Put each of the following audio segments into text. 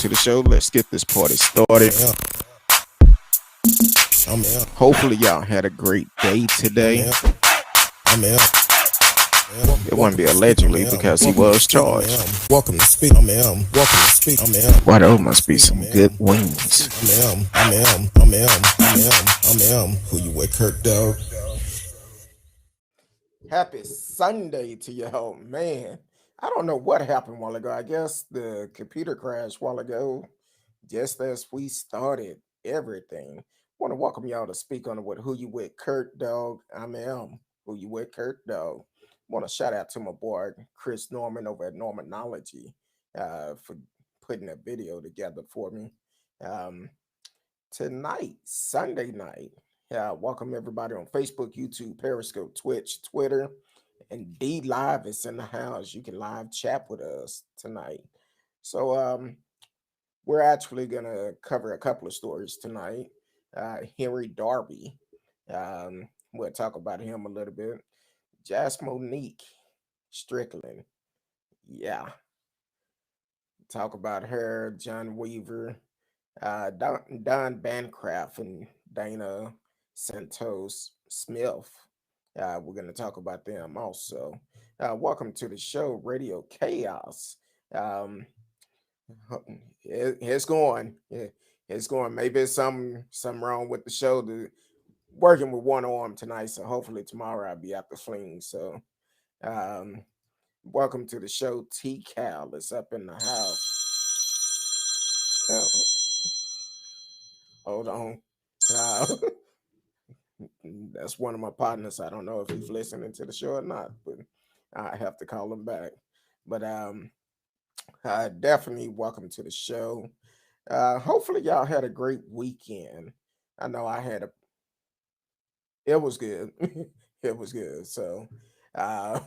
to the show. Let's get this party started. Hopefully, y'all had a great day today. It wouldn't be allegedly because he was charged. Welcome to speak. Welcome to speak. Why, those must be some good wings. Who you with, Kirk, dog? Happy Sunday to y'all, man. I don't know what happened a while ago. I guess the computer crashed a while ago, just as we started everything. Want to welcome y'all to speak on it with Who You With, Kurt Dog. I'm Who You With, Kurt Dog. Want to shout out to my boy Chris Norman over at Normanology for putting a video together for me. Tonight, Sunday night. Welcome everybody on Facebook, YouTube, Periscope, Twitch, Twitter, and D Live is in the house. You can live chat with us tonight. So we're actually gonna cover a couple of stories tonight. Henry Darby, we'll talk about him a little bit. Jazmonique Strickland, yeah, talk about her. John Weaver, Don Bancroft, and Diana Santos-Smith. We're going to talk about them also. Welcome to the show, Radio Chaos. It's going. It's going. Maybe it's something wrong with the show. Working with one arm tonight, so hopefully tomorrow I'll be at the fling. So, welcome to the show. T Cal is up in the house. Hold on. That's one of my partners. I don't know if he's listening to the show or not, but I have to call him back. But definitely welcome to the show. Hopefully y'all had a great weekend. I know I had a. It was good. It was good. So I'm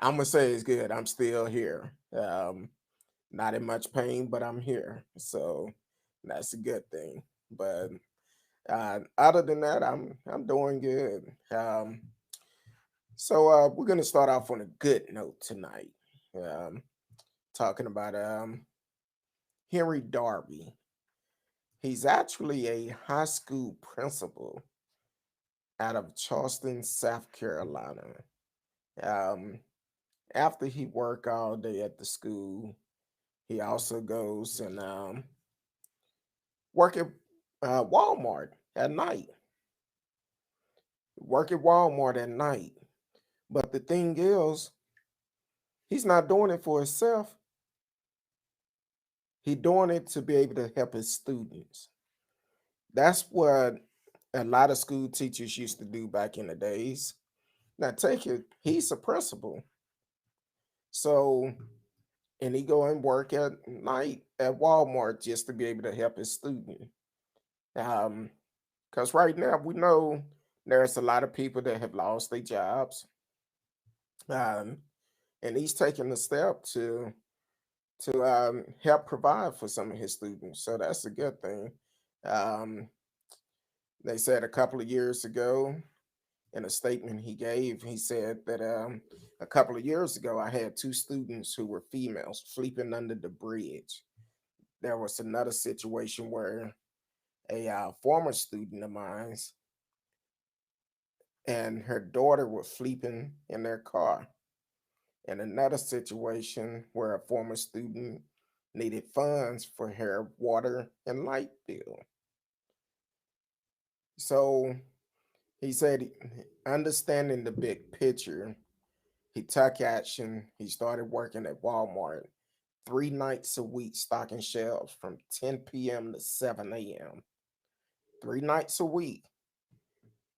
gonna say it's good. I'm still here. Not in much pain, but I'm here. So that's a good thing. But other than that, I'm doing good. So we're gonna start off on a good note tonight. Talking about Henry Darby. He's actually a high school principal out of Charleston, South Carolina. After he work all day at the school, he also goes and work at Walmart at night. Work at Walmart at night. But the thing is, he's not doing it for himself. He's doing it to be able to help his students. That's what a lot of school teachers used to do back in the days. Now take it, he's a principal. So, and he go and work at night at Walmart just to be able to help his student. Because right now we know there's a lot of people that have lost their jobs. And he's taking the step to help provide for some of his students. So that's a good thing. They said a couple of years ago in a statement he gave, he said that a couple of years ago, I had two students who were females sleeping under the bridge. There was another situation where a former student of mine and her daughter were sleeping in their car. And another situation where a former student needed funds for her water and light bill. So he said, understanding the big picture, he took action. He started working at Walmart 3 nights a week, stocking shelves from 10 p.m. to 7 a.m. 3 nights a week.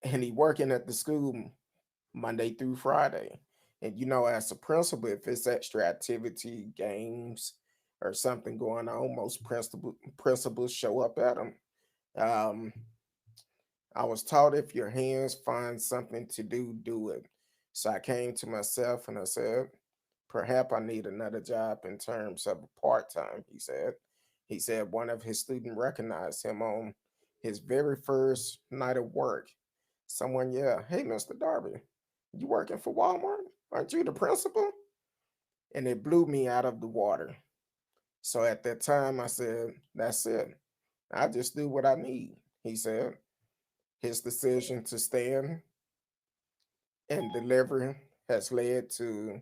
And he working at the school Monday through Friday. And as a principal, if it's extra activity, games, or something going on, most principals show up at them. I was taught if your hands find something to do, do it. So I came to myself and I said, perhaps I need another job in terms of part-time, he said. He said one of his students recognized him on his very first night of work. Someone, yeah, hey, Mr. Darby, you working for Walmart? Aren't you the principal? And it blew me out of the water. So at that time, I said, that's it. I just do what I need. He said his decision to stand and deliver has led to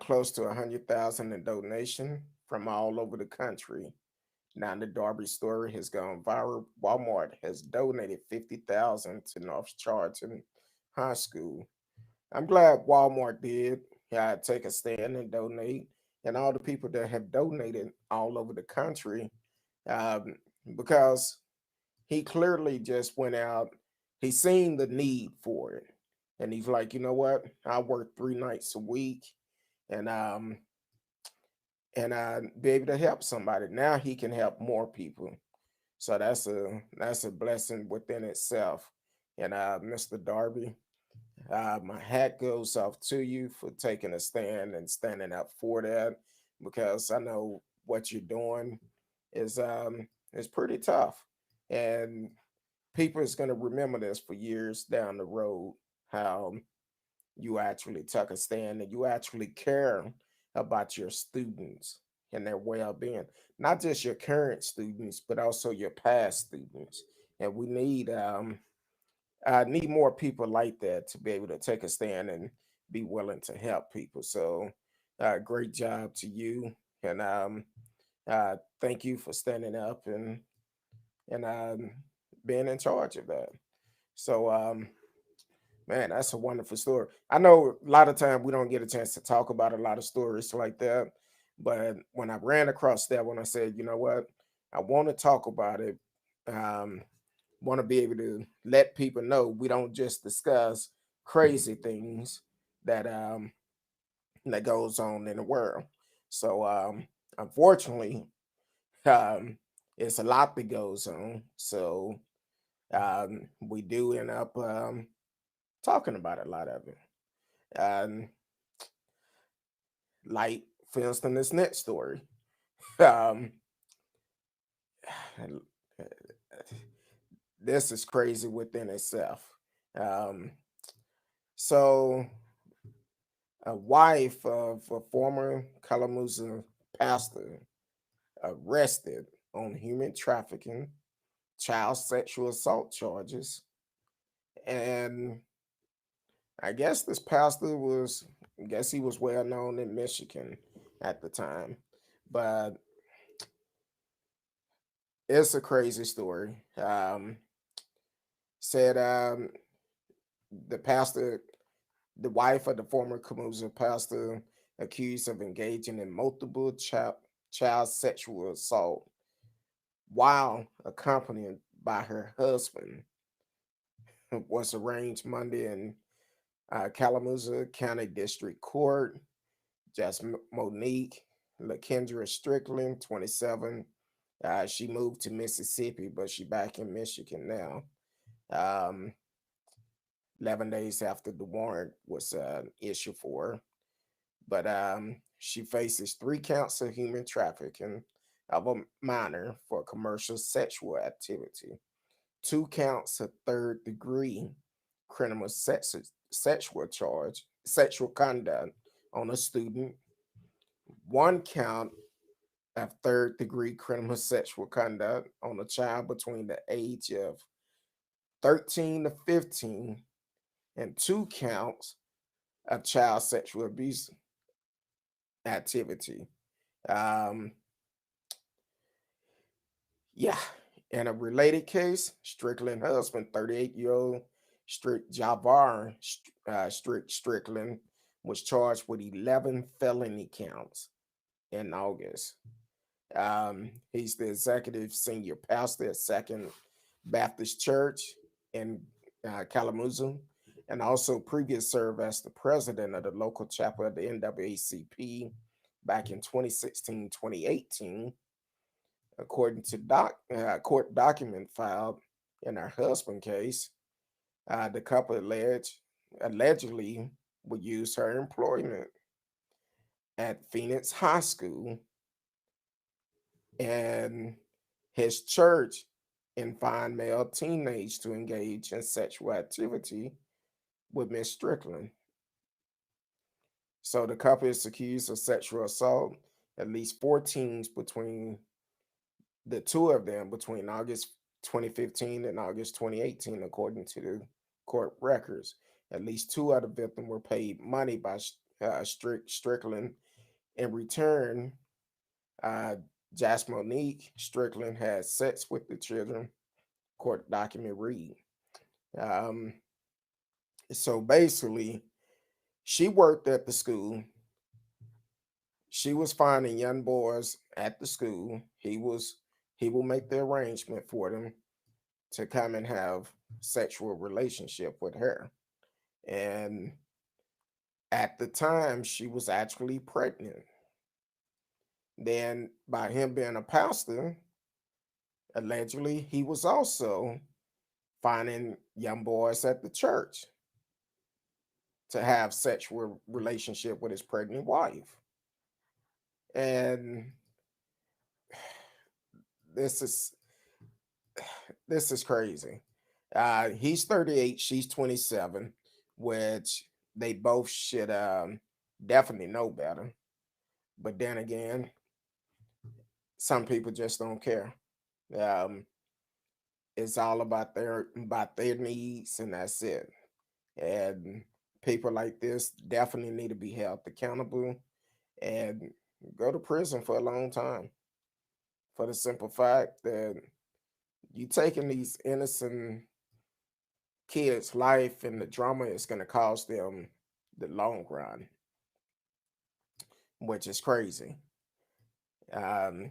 close to 100,000 in donation from all over the country. Now the Darby story has gone viral. Walmart has donated 50,000 to North Charlton High School. I'm glad Walmart did take a stand and donate, and all the people that have donated all over the country, um, because he clearly just went out. He seen the need for it, and he's like, you know what? I work 3 nights a week, and be able to help somebody. Now he can help more people. So that's a blessing within itself. And Mr. Darby, my hat goes off to you for taking a stand and standing up for that, because I know what you're doing is pretty tough, and people is going to remember this for years down the road. How you actually took a stand and you actually care about your students and their well-being, not just your current students but also your past students. And we need more people like that to be able to take a stand and be willing to help people. So great job to you, and thank you for standing up and being in charge of that. So man, that's a wonderful story. I know a lot of time we don't get a chance to talk about a lot of stories like that, but when I ran across that one, I said, you know what, I want to talk about it. Um, want to be able to let people know we don't just discuss crazy things that that goes on in the world. So unfortunately, um, it's a lot that goes on. So we do end up talking about a lot of it. Um, like for instance, this next story. Um, this is crazy within itself. Um, so, a wife of a former Kalamazoo pastor arrested on human trafficking, child sexual assault charges, and I guess this pastor was, I guess he was well known in Michigan at the time, but it's a crazy story. Said the pastor, the wife of the former Kamuzu pastor, accused of engaging in multiple child sexual assault while accompanied by her husband, was arraigned Monday in Kalamazoo County District Court. Jazmonique Strickland, 27. She moved to Mississippi, but she back in Michigan now. Um, 11 days after the warrant was issued for her. But she faces 3 counts of human trafficking of a minor for commercial sexual activity, 2 counts of third degree criminal sexual charge, sexual conduct on a student, 1 count of third degree criminal sexual conduct on a child between the age of 13 to 15, and 2 counts of child sexual abuse activity. Um, yeah. In a related case, Strickland husband, 38-year-old Stricjavvar Strickland, was charged with 11 felony counts in August. He's the executive senior pastor at Second Baptist Church in Kalamazoo, and also previous served as the president of the local chapel of the NAACP back in 2016, 2018. According to court document filed in her husband case, the couple allegedly would use her employment at Phoenix High School and his church and find male teenagers to engage in sexual activity with Miss Strickland. So the couple is accused of sexual assault at least 4 teens between the two of them between August 2015 and August 2018, according to the court records. At least two of the victims were paid money by Strickland. In return, uh, Jazmonique Strickland had sex with the children, court document read. Um, so basically, she worked at the school. She was finding young boys at the school. He will make the arrangement for them to come and have sexual relationship with her. And at the time, she was actually pregnant. Then, by him being a pastor, allegedly, he was also finding young boys at the church to have sexual relationship with his pregnant wife. And this is this is crazy. He's 38, she's 27, which they both should definitely know better. But then again, some people just don't care. Um, it's all about their needs, and that's it. And people like this definitely need to be held accountable and go to prison for a long time, for the simple fact that you taking these innocent kids' life and the drama is going to cost them the long run, which is crazy. Um,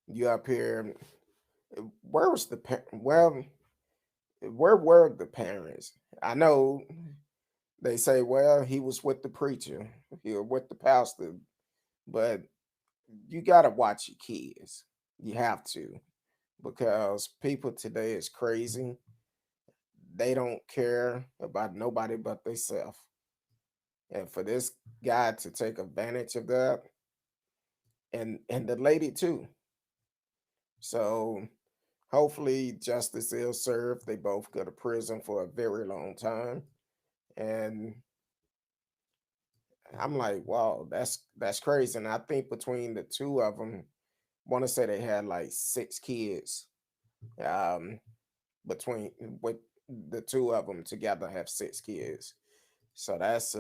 you up here, where was the well? Where were the parents? I know they say, well, he was with the preacher, he was with the pastor, but you got to watch your kids. You have to, because people today is crazy. They don't care about nobody but themselves. And for this guy to take advantage of that, and the lady too. So hopefully justice is served. They both go to prison for a very long time. And I'm like, wow, that's crazy. And I think between the two of them, want to say they had like 6 kids. Um, between with the two of them together have 6 kids. So that's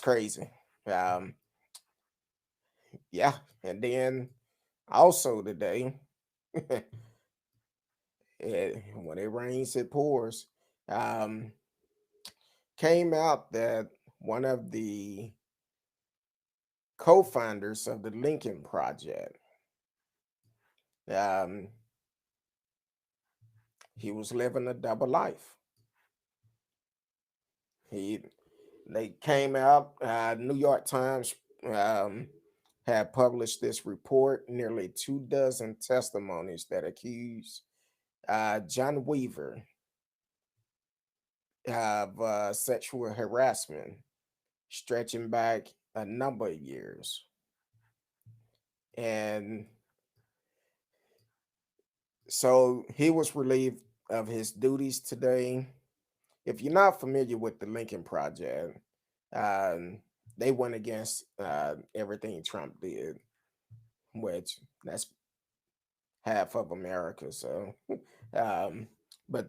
crazy. Um, yeah, and then also today, when it rains, it pours. Um, came out that one of the co-founders of the Lincoln Project, um, he was living a double life. He They came out. New York Times um, had published this report, nearly 2 dozen testimonies that accuse John Weaver of sexual harassment, stretching back a number of years. And so he was relieved of his duties today. If you're not familiar with the Lincoln Project, um, they went against everything Trump did, which that's half of America. So, um, but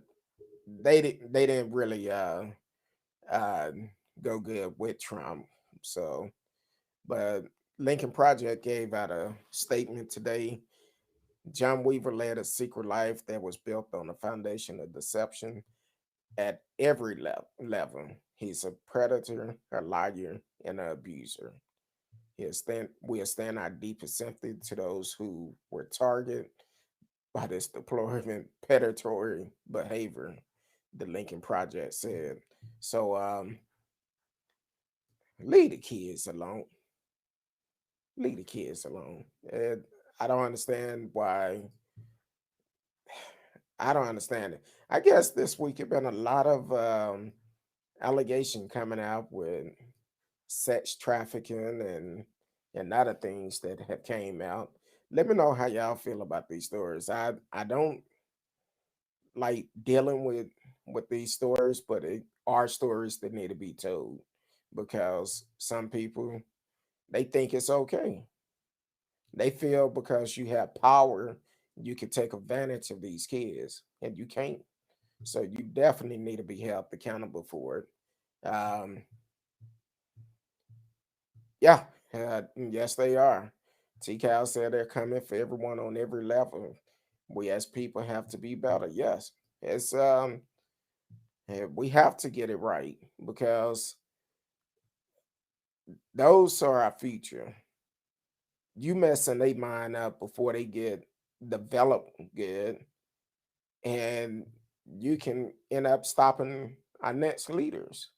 they didn't really uh, go good with Trump. So, but Lincoln Project gave out a statement today. John Weaver led a secret life that was built on a foundation of deception at every level. He's a predator, a liar, and an abuser. We extend our deepest sympathy to those who were targeted by this deplorable predatory behavior, the Lincoln Project said. So leave the kids alone. Leave the kids alone. And I don't understand why. I don't understand it. I guess this week have been a lot of allegation coming out with sex trafficking and other things that have came out. Let me know how y'all feel about these stories. I don't like dealing with these stories, but it are stories that need to be told, because some people They think it's okay. They feel because you have power, you can take advantage of these kids, and you can't. So you definitely need to be held accountable for it. Yeah, yes, they are. T. Cal said they're coming for everyone on every level. We as people have to be better. Yes, it's we have to get it right because those are our future. You messing their mind up before they get developed good, and you can end up stopping our next leaders,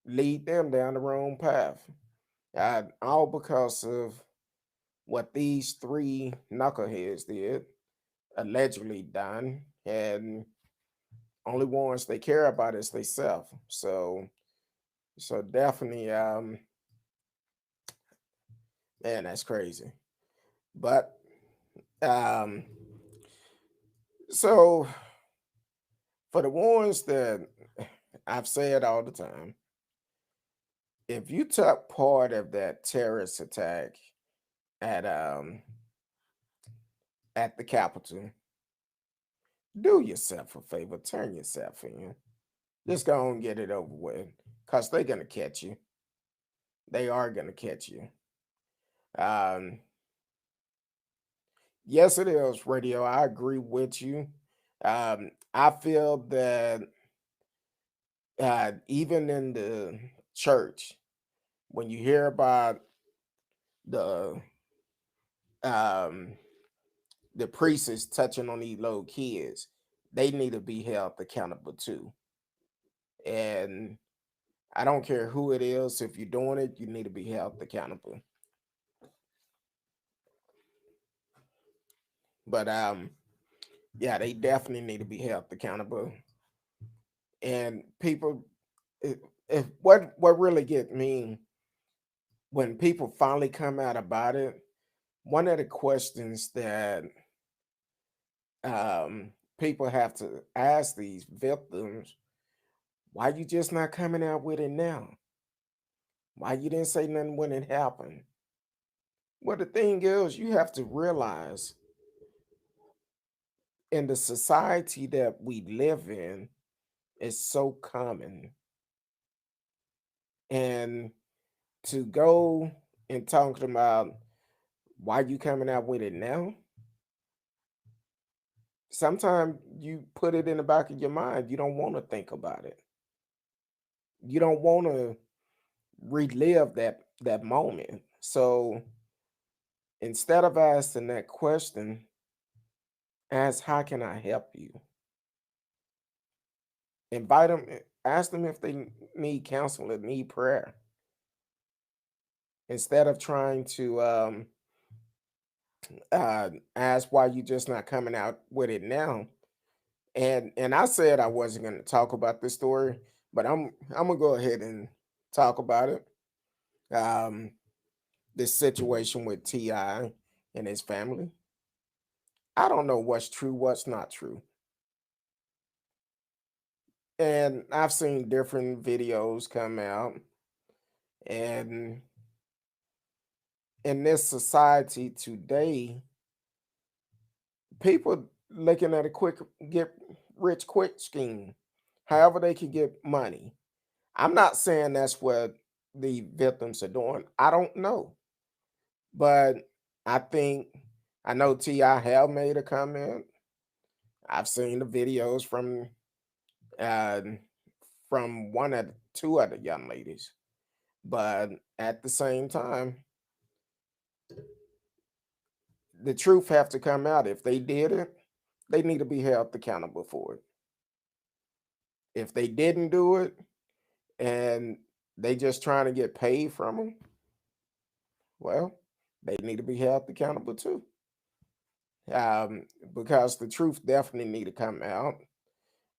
lead them down the wrong path. All because of what these three knuckleheads did, allegedly done, and only ones they care about is themselves. So definitely, man, that's crazy. But um, so for the ones that I've said all the time, if you took part of that terrorist attack at at the Capitol, do yourself a favor, turn yourself in. Just go and get it over with, cause they're gonna catch you. They are gonna catch you. Um, yes, it is radio. I agree with you. I feel that even in the church, when you hear about the um the priests touching on these little kids, they need to be held accountable too. And I don't care who it is, if you're doing it, you need to be held accountable. But yeah, they definitely need to be held accountable. And people, if, if what really get me when people finally come out about it, one of the questions that people have to ask these victims, why you just not coming out with it now? Why you didn't say nothing when it happened? Well, the thing is, you have to realize in the society that we live in, it's so common. And to go and talking about why you coming out with it now, sometimes you put it in the back of your mind. You don't want to think about it. You don't want to relive that moment. So instead of asking that question, ask how can I help you? Invite them, ask them if they need counseling, need prayer. Instead of trying to ask why you just not coming out with it now. And I said I wasn't going to talk about this story, but I'm gonna go ahead and talk about it. Um, this situation with Ti and his family. I don't know what's true, what's not true, and I've seen different videos come out, and in this society today, people looking at a quick get rich quick scheme, however they can get money. I'm not saying that's what the victims are doing. I don't know. But I think I know Ti have made a comment. I've seen the videos uh, from one of two other young ladies. But at the same time, the truth have to come out. If they did it, they need to be held accountable for it. If they didn't do it and they just trying to get paid from them, well, they need to be held accountable too. Um, because the truth definitely need to come out.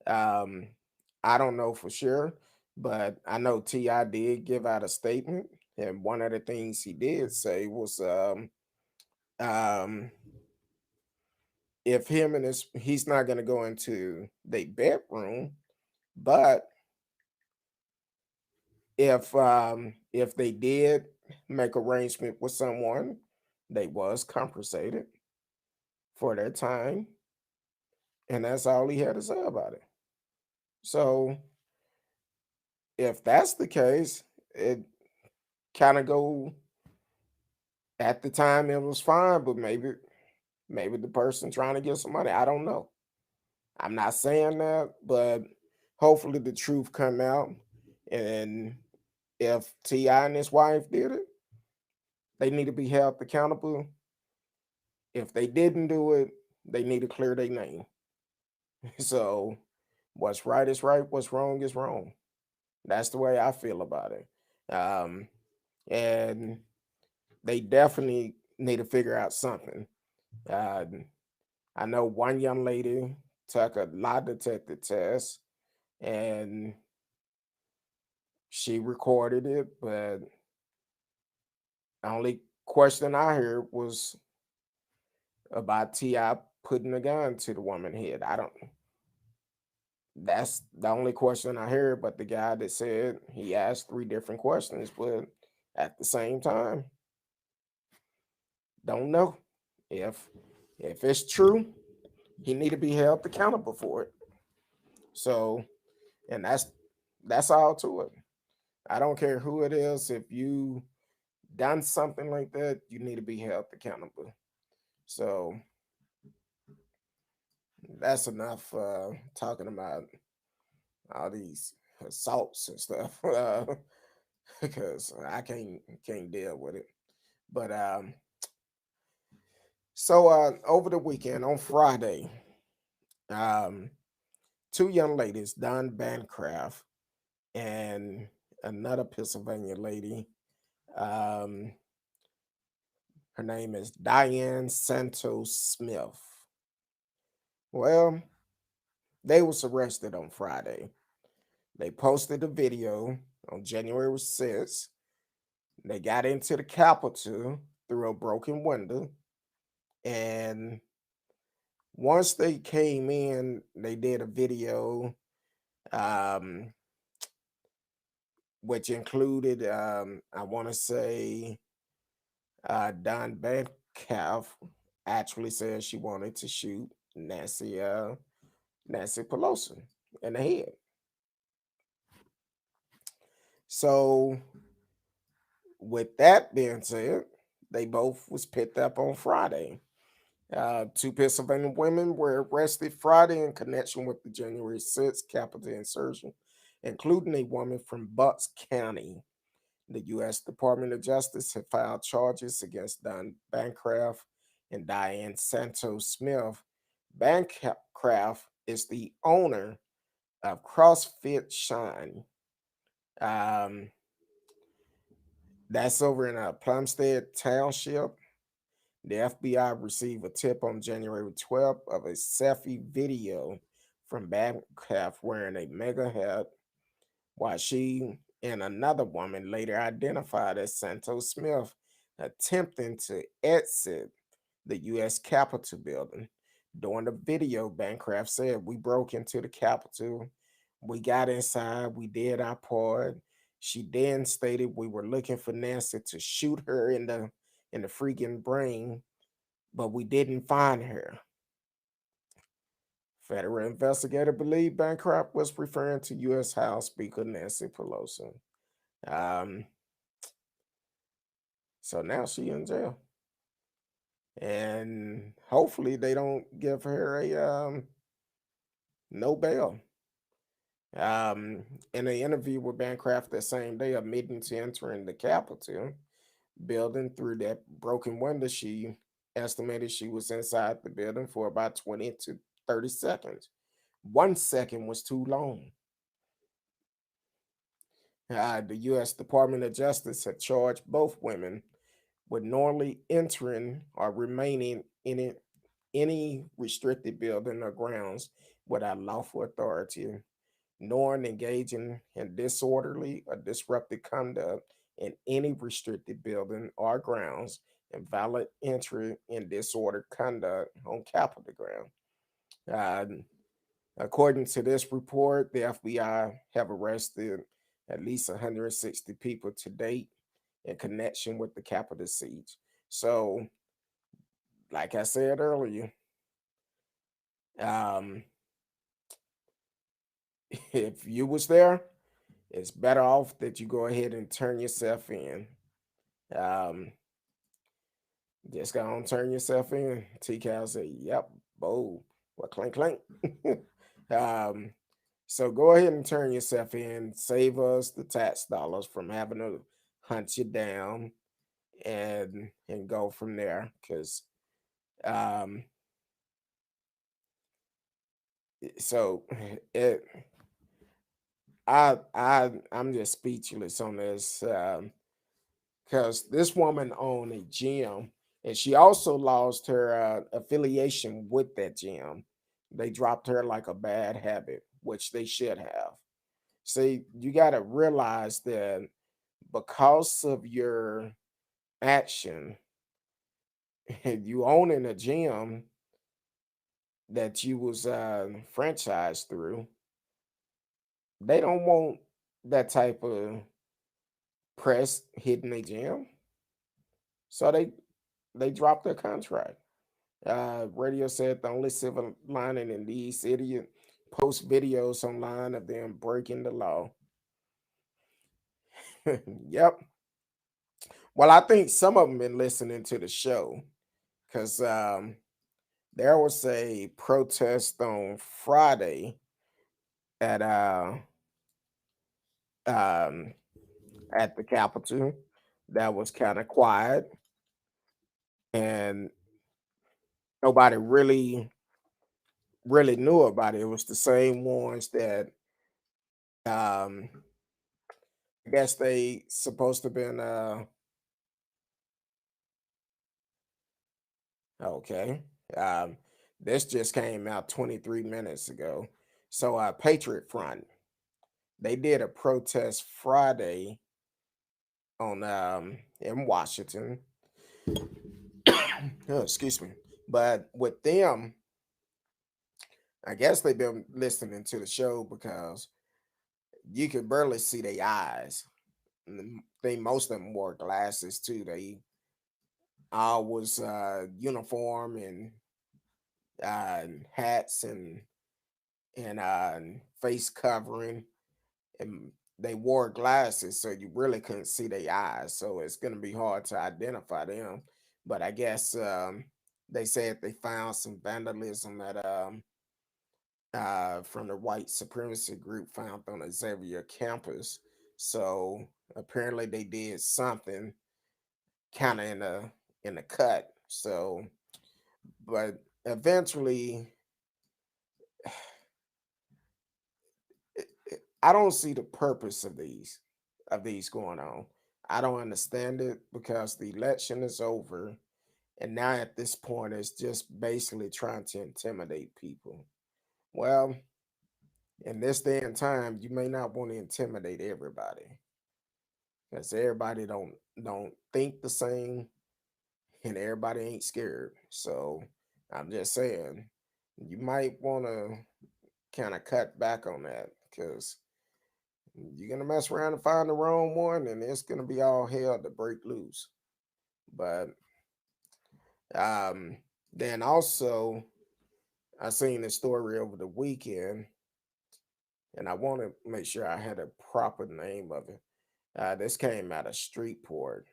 Um, I don't know for sure, but I know Ti did give out a statement, and one of the things he did say was, um, if him and he's not going to go into the bedroom, but if they did make arrangement with someone, they was compensated for their time, and that's all he had to say about it. So if that's the case, it kind of go at the time it was fine, but maybe the person trying to get some money. I don't know. I'm not saying that, but hopefully the truth come out. And if T.I. and his wife did it, they need to be held accountable. If they didn't do it, they need to clear their name. So what's right is right, what's wrong is wrong. That's the way I feel about it. And they definitely need to figure out something. Uh, I know one young lady took a lie detector test and she recorded it, but the only question I heard was about T.I. putting a gun to the woman's head. I don't. That's the only question I heard. But the guy that said he asked 3 different questions, but at the same time, don't know if it's true. He need to be held accountable for it. So, and that's all to it. I don't care who it is. If you done something like that, you need to be held accountable. So that's enough talking about all these assaults and stuff because I can't deal with it. But so over the weekend on Friday, um, 2 young ladies, Don Bancroft and another Pennsylvania lady. Um, her name is Diane Santos-Smith. Well, they was arrested on Friday. They posted a video on January 6th. They got into the Capitol through a broken window. And once they came in, they did a video, um, which included, I want to say, Don Bancroft actually said she wanted to shoot Nancy Pelosi in the head. So, with that being said, they both was picked up on Friday. 2 Pennsylvania women were arrested Friday in connection with the January 6th Capitol insurrection, including a woman from Bucks County. The U.S. Department of Justice had filed charges against Don Bancroft and Diane Santos-Smith. Bancroft is the owner of CrossFit Shine. Um, that's over in Plumstead Township. The FBI received a tip on January 12th of a selfie video from Bancroft wearing a mega hat, while she and another woman, later identified as Santos Smith, attempting to exit the U.S. Capitol building. During the video, Bancroft said, "We broke into the Capitol. We got inside. We did our part." She then stated, "We were looking for Nancy to shoot her in the freaking brain, but we didn't find her." Federal investigator believed Bancroft was referring to U.S. House Speaker Nancy Pelosi. Um, so now she in jail, and hopefully they don't give her a no bail. In an interview with Bancroft that same day, admitting to entering the Capitol building through that broken window, she estimated she was inside the building for about 20 to 30 seconds. 1 second was too long. The U.S. Department of Justice had charged both women with knowingly entering or remaining in any restricted building or grounds without lawful authority, knowing engaging in disorderly or disruptive conduct in any restricted building or grounds, and violent entry in disordered conduct on Capitol ground. Uh, According to this report, the FBI have arrested at least 160 people to date in connection with the Capitol siege. So, like I said earlier, um, if you was there, it's better off that you go ahead and turn yourself in. Um, just go on, turn yourself in. T-Cal said, "Yep, bold. Well, clink clink." um, so go ahead and turn yourself in. Save us the tax dollars from having to hunt you down and go from there. Because um, so it, I'm just speechless on this. Because this woman owned a gym and she also lost her affiliation with that gym. They dropped her like a bad habit, which they should have. See, you got to realize that because of your action, you owning a gym that you was franchised through, they don't want that type of press hitting a gym. So they dropped their contract. Radio said the only silver lining in these idiots post videos online of them breaking the law. Yep. Well, I think some of them been listening to the show because there was a protest on Friday at um, at the Capitol that was kind of quiet and nobody really knew about it. It was the same ones that um, I guess they supposed to been okay. Um, this just came out 23 minutes ago. So Patriot Front, they did a protest Friday on in Washington. Oh, excuse me. But with them, I guess they've been listening to the show because you could barely see their eyes. They most of them wore glasses too. They all was uniform and hats and face covering, and they wore glasses, so you really couldn't see their eyes. So it's gonna be hard to identify them. But I guess they said they found some vandalism at from the white supremacy group found on the Xavier campus. So apparently they did something kind of in the cut. So, but eventually, I don't see the purpose of these going on. I don't understand it because the election is over, and now at this point, it's just basically trying to intimidate people. Well, in this day and time, you may not want to intimidate everybody because everybody don't think the same, and everybody ain't scared. So I'm just saying, you might want to kind of cut back on that because you're gonna mess around and find the wrong one, and it's gonna be all hell to break loose. But um, then also, I seen a story over the weekend, and I want to make sure I had a proper name of it. This came out of Streetport,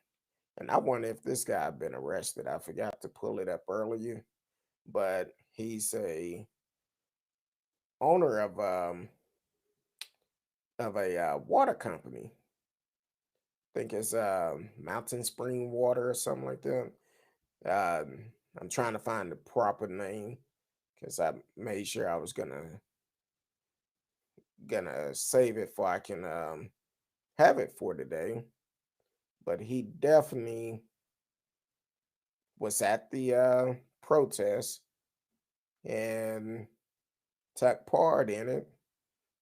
and I wonder if this guy been arrested. I forgot to pull it up earlier, but he's a owner of a water company. I think it's Mountain Spring Water or something like that. I'm trying to find the proper name because I made sure I was gonna save it for I can have it for today. But he definitely was at the protest and took part in it.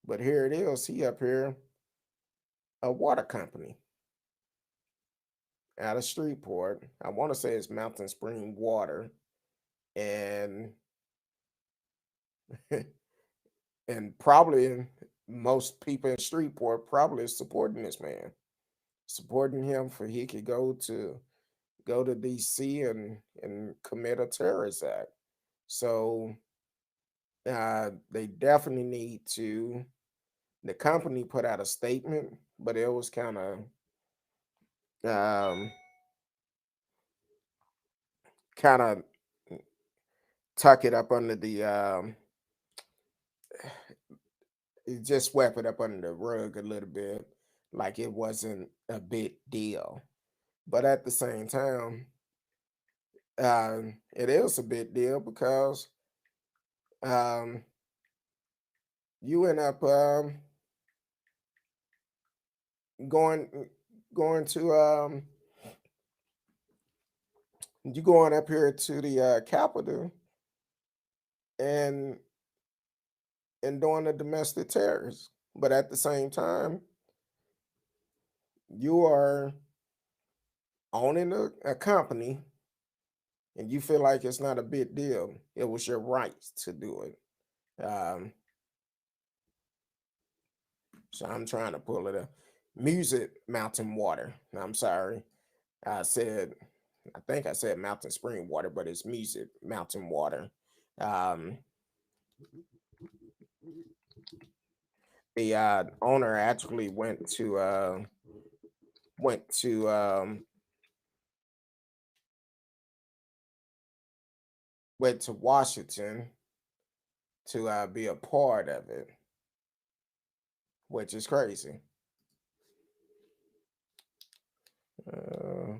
But here it is. He up here, a water company out of Streetport. I want to say it's Mountain Spring Water, and and probably most people in Streetport probably is supporting this man. supporting him for he could go to DC and commit a terrorist act. So they definitely need to. The company put out a statement, but it was kind of um, kind of tuck it up under the it just swept it up under the rug a little bit, like it wasn't a big deal. But at the same time, it is a big deal because um, you end up going going to you going up here to the Capitol and doing a domestic terrorist. But at the same time, you are owning a company and you feel like it's not a big deal. It was your right to do it. So I'm trying to pull it up. Music Mountain Water. I'm sorry. I said, I think I said Mountain Spring Water, but it's Music Mountain Water. Um, the owner actually went to went to Washington to be a part of it, which is crazy. Uh,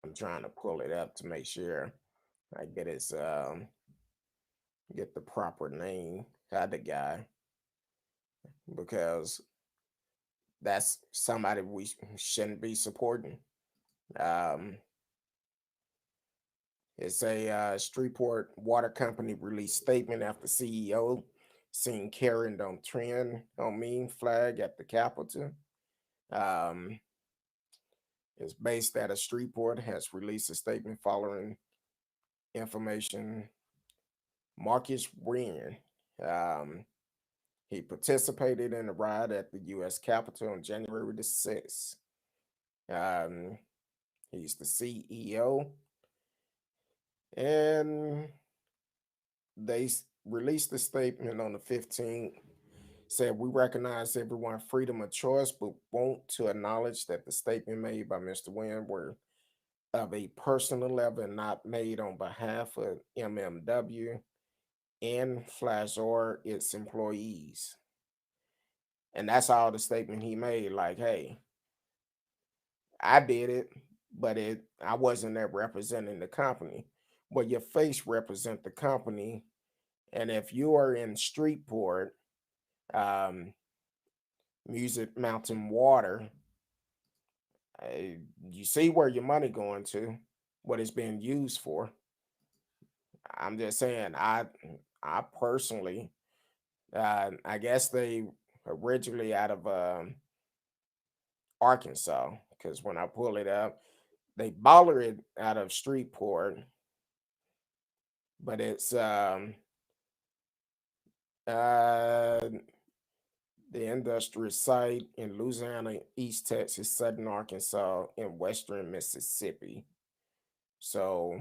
I'm trying to pull it up to make sure I get his get the proper name of the guy because that's somebody we shouldn't be supporting. Um, it's a Streetport Water Company released statement after CEO seen carrying on trend on meme flag at the Capitol. Um, it's based at a Streetport has released a statement following information. Marcus Wren, um, he participated in the riot at the U.S. Capitol on January the 6th. Um, he's the CEO, and they released a statement on the 15th. Said we recognize everyone's freedom of choice, but want to acknowledge that the statement made by Mr. Wynn were of a personal level and not made on behalf of MMW and Flash or its employees. And that's all the statement he made. Like, hey, I did it, but I wasn't there representing the company. But your face represent the company. And if you are in Streetport, um, Music Mountain Water, you see where your money going to, what it's being used for. I'm just saying, I personally, I guess they originally out of Arkansas, because when I pull it up, they baller it out of Streetport, but it's uh the industrial site in Louisiana, East Texas, Southern Arkansas, and Western Mississippi. So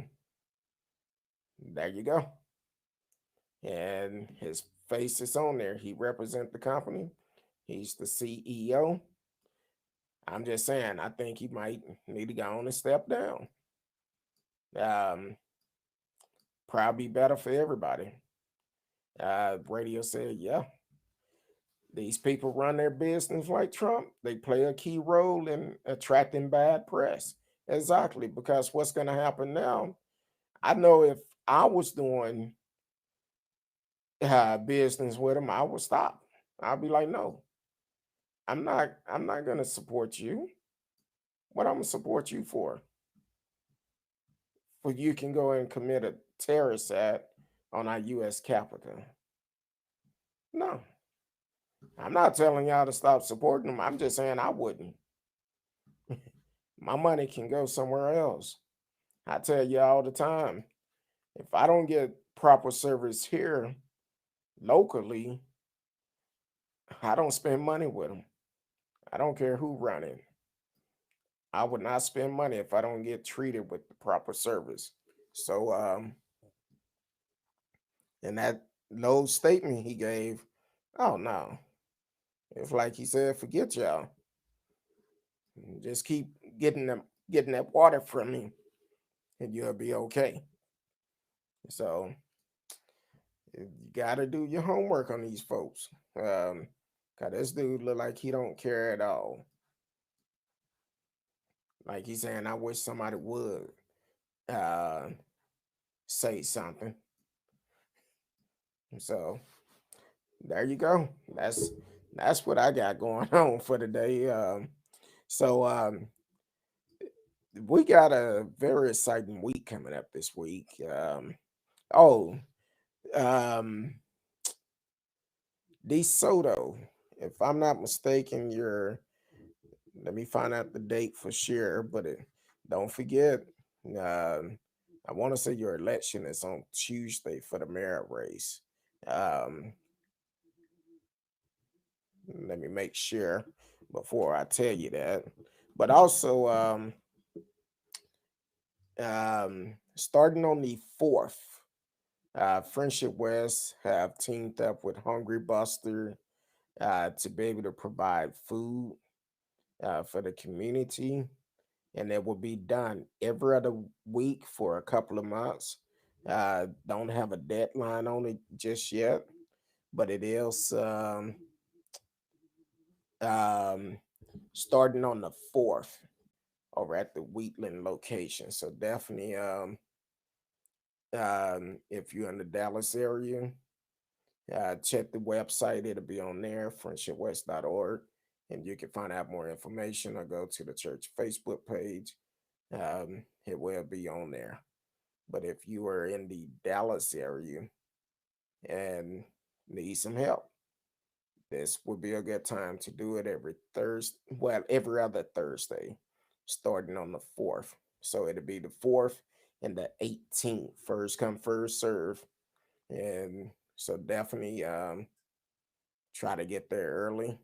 there you go. And his face is on there. He represents the company. He's the CEO. I'm just saying, I think he might need to go on and step down. Um, Probably better for everybody. Radio said, yeah, these people run their business like Trump. They play a key role in attracting bad press. Exactly, because what's going to happen now? I know if I was doing business with them, I would stop. I'll be like, no, I'm not. I'm not going to support you. What I'm going to support you for? For you can go and commit a terrorist act on our U.S. Capitol. No, I'm not telling y'all to stop supporting them. I'm just saying I wouldn't. My money can go somewhere else. I tell you all the time, if I don't get proper service here locally, I don't spend money with them. I don't care who running. I would not spend money if I don't get treated with the proper service. So, and that low statement he gave, oh no, it's like he said, forget y'all. Just keep getting that water from me, and you'll be okay. So you gotta do your homework on these folks. Cause this dude look like he don't care at all. Like he's saying, I wish somebody would uh say something. So there you go. That's what I got going on for today. So we got a very exciting week coming up this week. Oh, um, DeSoto, if I'm not mistaken, let me find out the date for sure, but don't forget, um, I want to say your election is on Tuesday for the mayor race. Um, Let me make sure before I tell you that. But also, starting on the 4th, Friendship West have teamed up with Hungry Buster to be able to provide food for the community. And it will be done every other week for a couple of months. Don't have a deadline on it just yet, but it is um, starting on the 4th over at the Wheatland location. So definitely, if you're in the Dallas area, check the website. It'll be on there, friendshipwest.org, and you can find out more information or go to the church Facebook page. It will be on there. But if you are in the Dallas area and need some help, this would be a good time to do it every Thursday. Well, every other Thursday, starting on the 4th. So it'll be the 4th and the 18th. First come, first serve. And so definitely try to get there early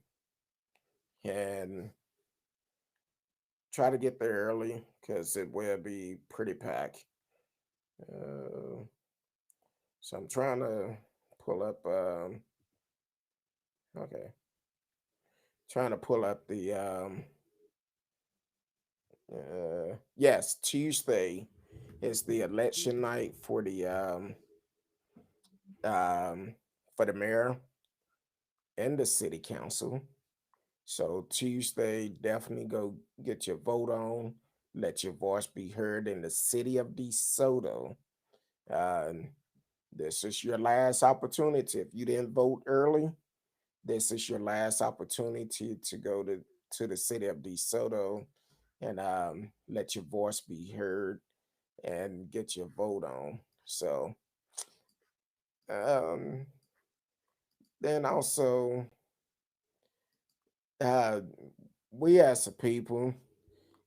and try to get there early because it will be pretty packed. Uh, so I'm trying to pull up, okay, trying to pull up the, yes, Tuesday is the election night um, for the mayor and the city council. So Tuesday, definitely go get your vote on. Let your voice be heard in the city of DeSoto. Uh, this is your last opportunity. If you didn't vote early, this is your last opportunity to go to the city of DeSoto and let your voice be heard and get your vote on. So um, then also, uh, we as a people,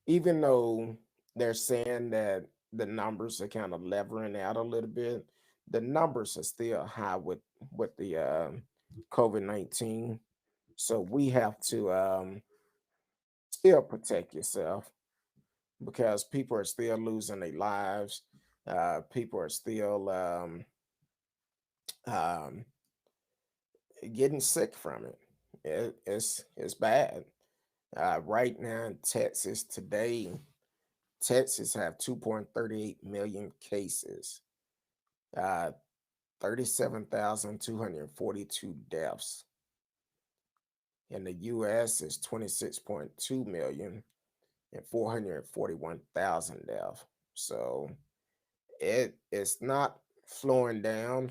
even though they're saying that the numbers are kind of levering out a little bit, the numbers are still high with the COVID-19. So we have to still protect yourself because people are still losing their lives. People are still um, getting sick from it. It's bad. Right now in Texas today, Texas have 2.38 million cases, uh, 37,242 deaths. In the U.S. is 26.2 million and 441,000 deaths. So it's not slowing down.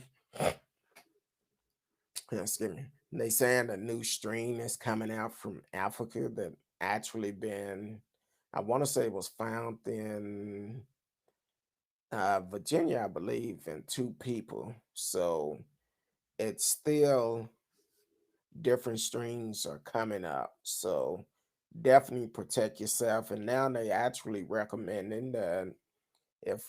Excuse me. They saying a new strain is coming out from Africa that actually been, I want to say, it was found in Virginia, I believe, and two people. So it's still different strains are coming up. So definitely protect yourself. And now they actually recommending that if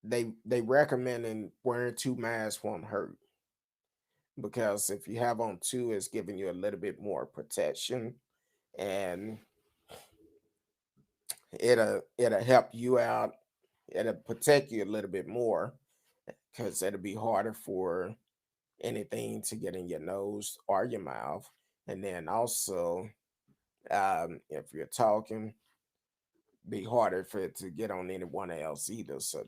they recommending wearing two masks won't hurt. because if you have on two, it's giving you a little bit more protection, and it'll help you out. It'll protect you a little bit more because it'll be harder for anything to get in your nose or your mouth. And then also, if you're talking, be harder for it to get on anyone else either. So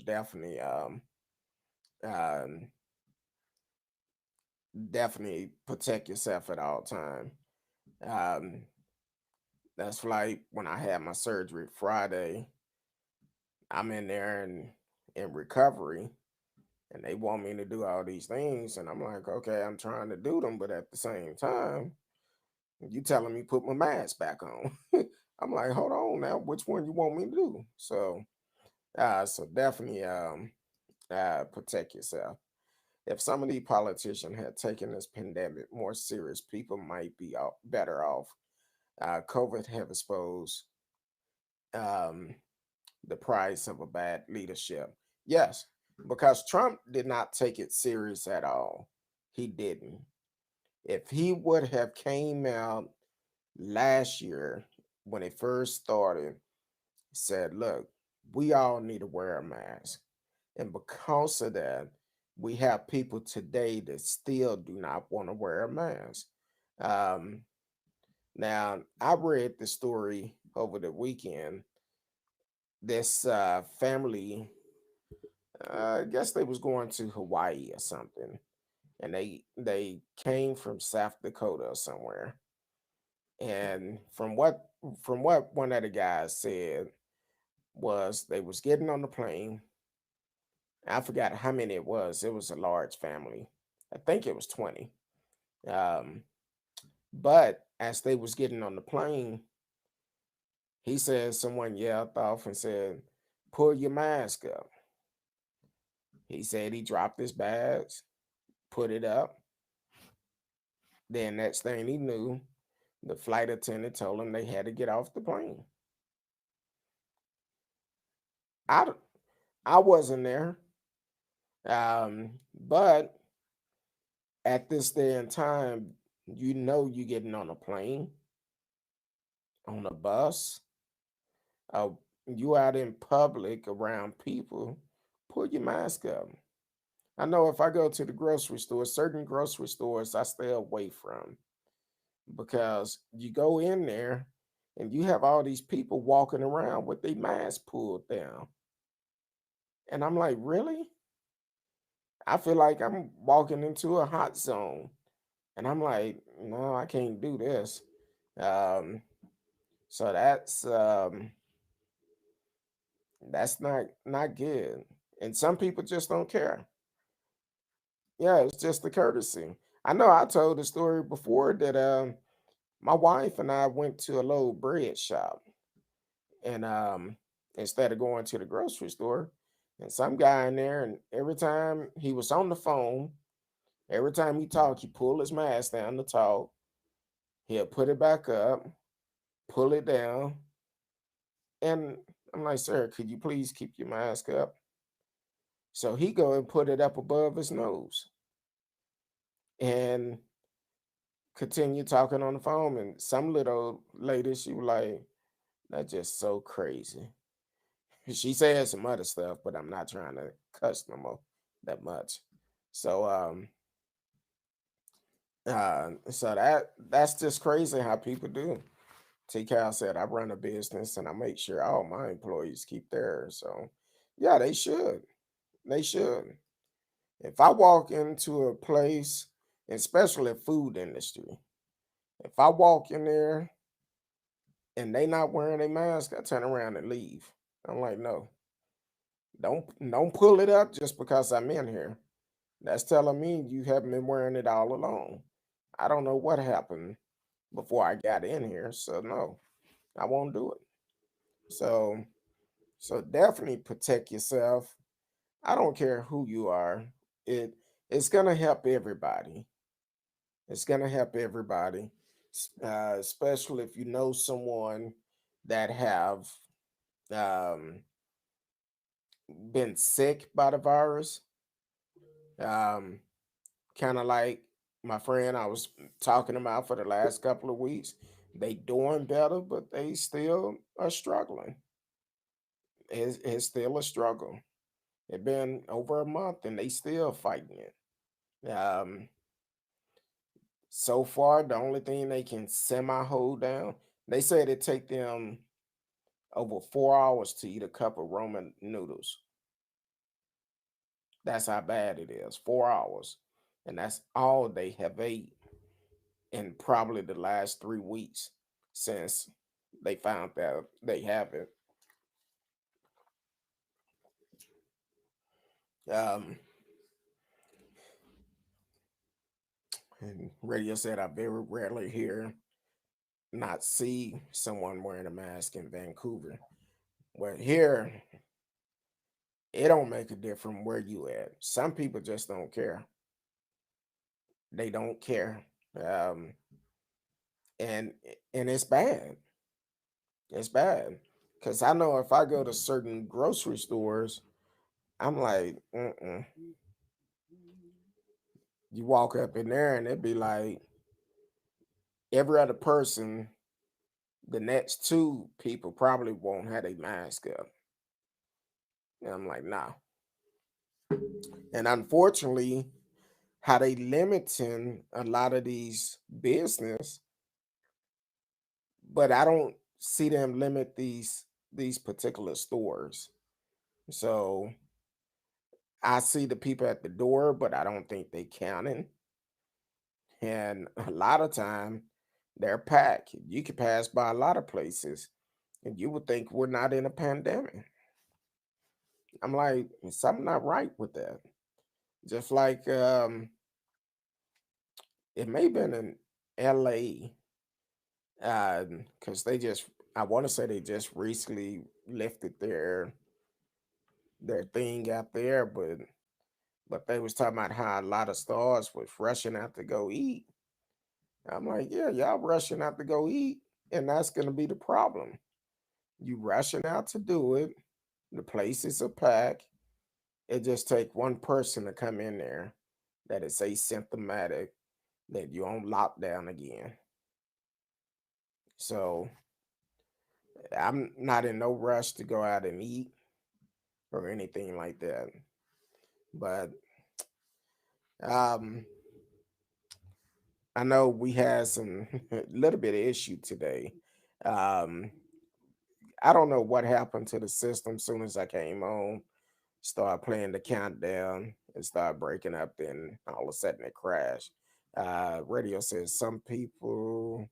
um, definitely protect yourself at all time. Um, that's like when I had my surgery Friday. I'm in there and in recovery, and they want me to do all these things, and I'm like, okay, I'm trying to do them, but at the same time, you telling me put my mask back on. I'm like, hold on now, which one you want me to do? So definitely protect yourself. If some of these politicians had taken this pandemic more serious, people might be better off. COVID have exposed um, the price of a bad leadership. Yes, because Trump did not take it serious at all. He didn't. If he would have came out last year when it first started, said, look, we all need to wear a mask. And because of that, we have people today that still do not want to wear a mask. Um, Now, I read the story over the weekend. This family, I guess they was going to Hawaii or something, and they came from South Dakota or somewhere. And from what one of the guys said was they was getting on the plane. I forgot how many it was. It was a large family. I think it was 20. Um, but as they was getting on the plane, he said someone yelled off and said, "Pull your mask up." He said he dropped his bags, put it up. Then next thing he knew, the flight attendant told him they had to get off the plane. I d- I wasn't there, but at this day and time, you getting on a plane, on a bus, uh, you out in public around people, pull your mask up. I know if I go to the grocery store, certain grocery stores I stay away from because you go in there and you have all these people walking around with their mask pulled down. And I'm like, really? I feel like I'm walking into a hot zone. And I'm like, no, I can't do this. Um, so that's not good. And some people just don't care. Yeah, it's just a courtesy. I know I told the story before that my wife and I went to a little bread shop, and instead of going to the grocery store, and some guy in there, and every time he was on the phone, every time he talked, he pulled his mask down to talk. He'll put it back up, pull it down, and I'm like, sir, could you please keep your mask up? So he go and put it up above his nose and continue talking on the phone. And some little lady, she was like, that's just so crazy. She said some other stuff, but I'm not trying to cuss no more that much. So so that's just crazy how people do. T Cal said I run a business and I make sure all my employees keep theirs. So yeah, they should. They should. If I walk into a place, especially food industry, if I walk in there and they not wearing a mask, I turn around and leave. I'm like, no, don't pull it up just because I'm in here. That's telling me you haven't been wearing it all along. I don't know what happened before I got in here, so no, I won't do it. So so definitely protect yourself. I don't care who you are. It it's gonna help everybody. It's gonna help everybody, especially if you know someone that have um, been sick by the virus. Um, kind of like my friend I was talking about for the last couple of weeks, they doing better, but they still are struggling. It's still a struggle. It's been over a month and they still fighting it. So far, the only thing they can semi hold down, they said it take them over 4 hours to eat a cup of Roman noodles. That's how bad it is. 4 hours. And that's all they have ate in probably the last 3 weeks since they found that they have it. Um, and radio said I very rarely hear not see someone wearing a mask in Vancouver. Well, here it don't make a difference where you at. Some people just don't care. They don't care. Um, and and it's bad. It's bad. Cause I know if I go to certain grocery stores, I'm like, mm-mm. You walk up in there and it'd be like every other person, the next two people probably won't have a mask up. And I'm like, nah. And unfortunately, how they limiting a lot of these business, but I don't see them limit these particular stores. So I see the people at the door, but I don't think they counting. And a lot of time they're packed. You can pass by a lot of places and you would think we're not in a pandemic. I'm like, something not right with that. Just like it may have been in LA, because they just I want to say they just recently lifted their thing out there, but they was talking about how a lot of stars was rushing out to go eat. I'm like, yeah, y'all rushing out to go eat, and that's gonna be the problem. You rushing out to do it. The places are packed. It just take one person to come in there that is asymptomatic that you on lockdown again. So I'm not in no rush to go out and eat or anything like that. But um I know we had some little bit of issue today. Um I don't know what happened to the system soon as I came home, started playing the countdown and started breaking up, then all of a sudden it crashed. Radio says some people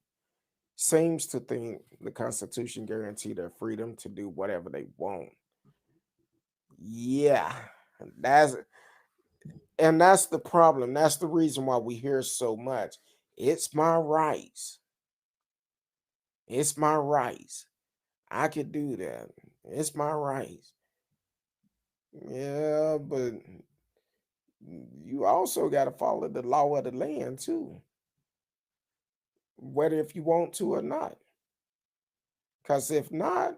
seems to think the Constitution guarantee their freedom to do whatever they want. Yeah, that's that's the problem. That's the reason why we hear so much. It's my rights. It's my rights. I could do that. It's my rights. Yeah, but you also got to follow the law of the land too, whether if you want to or not. Because if not,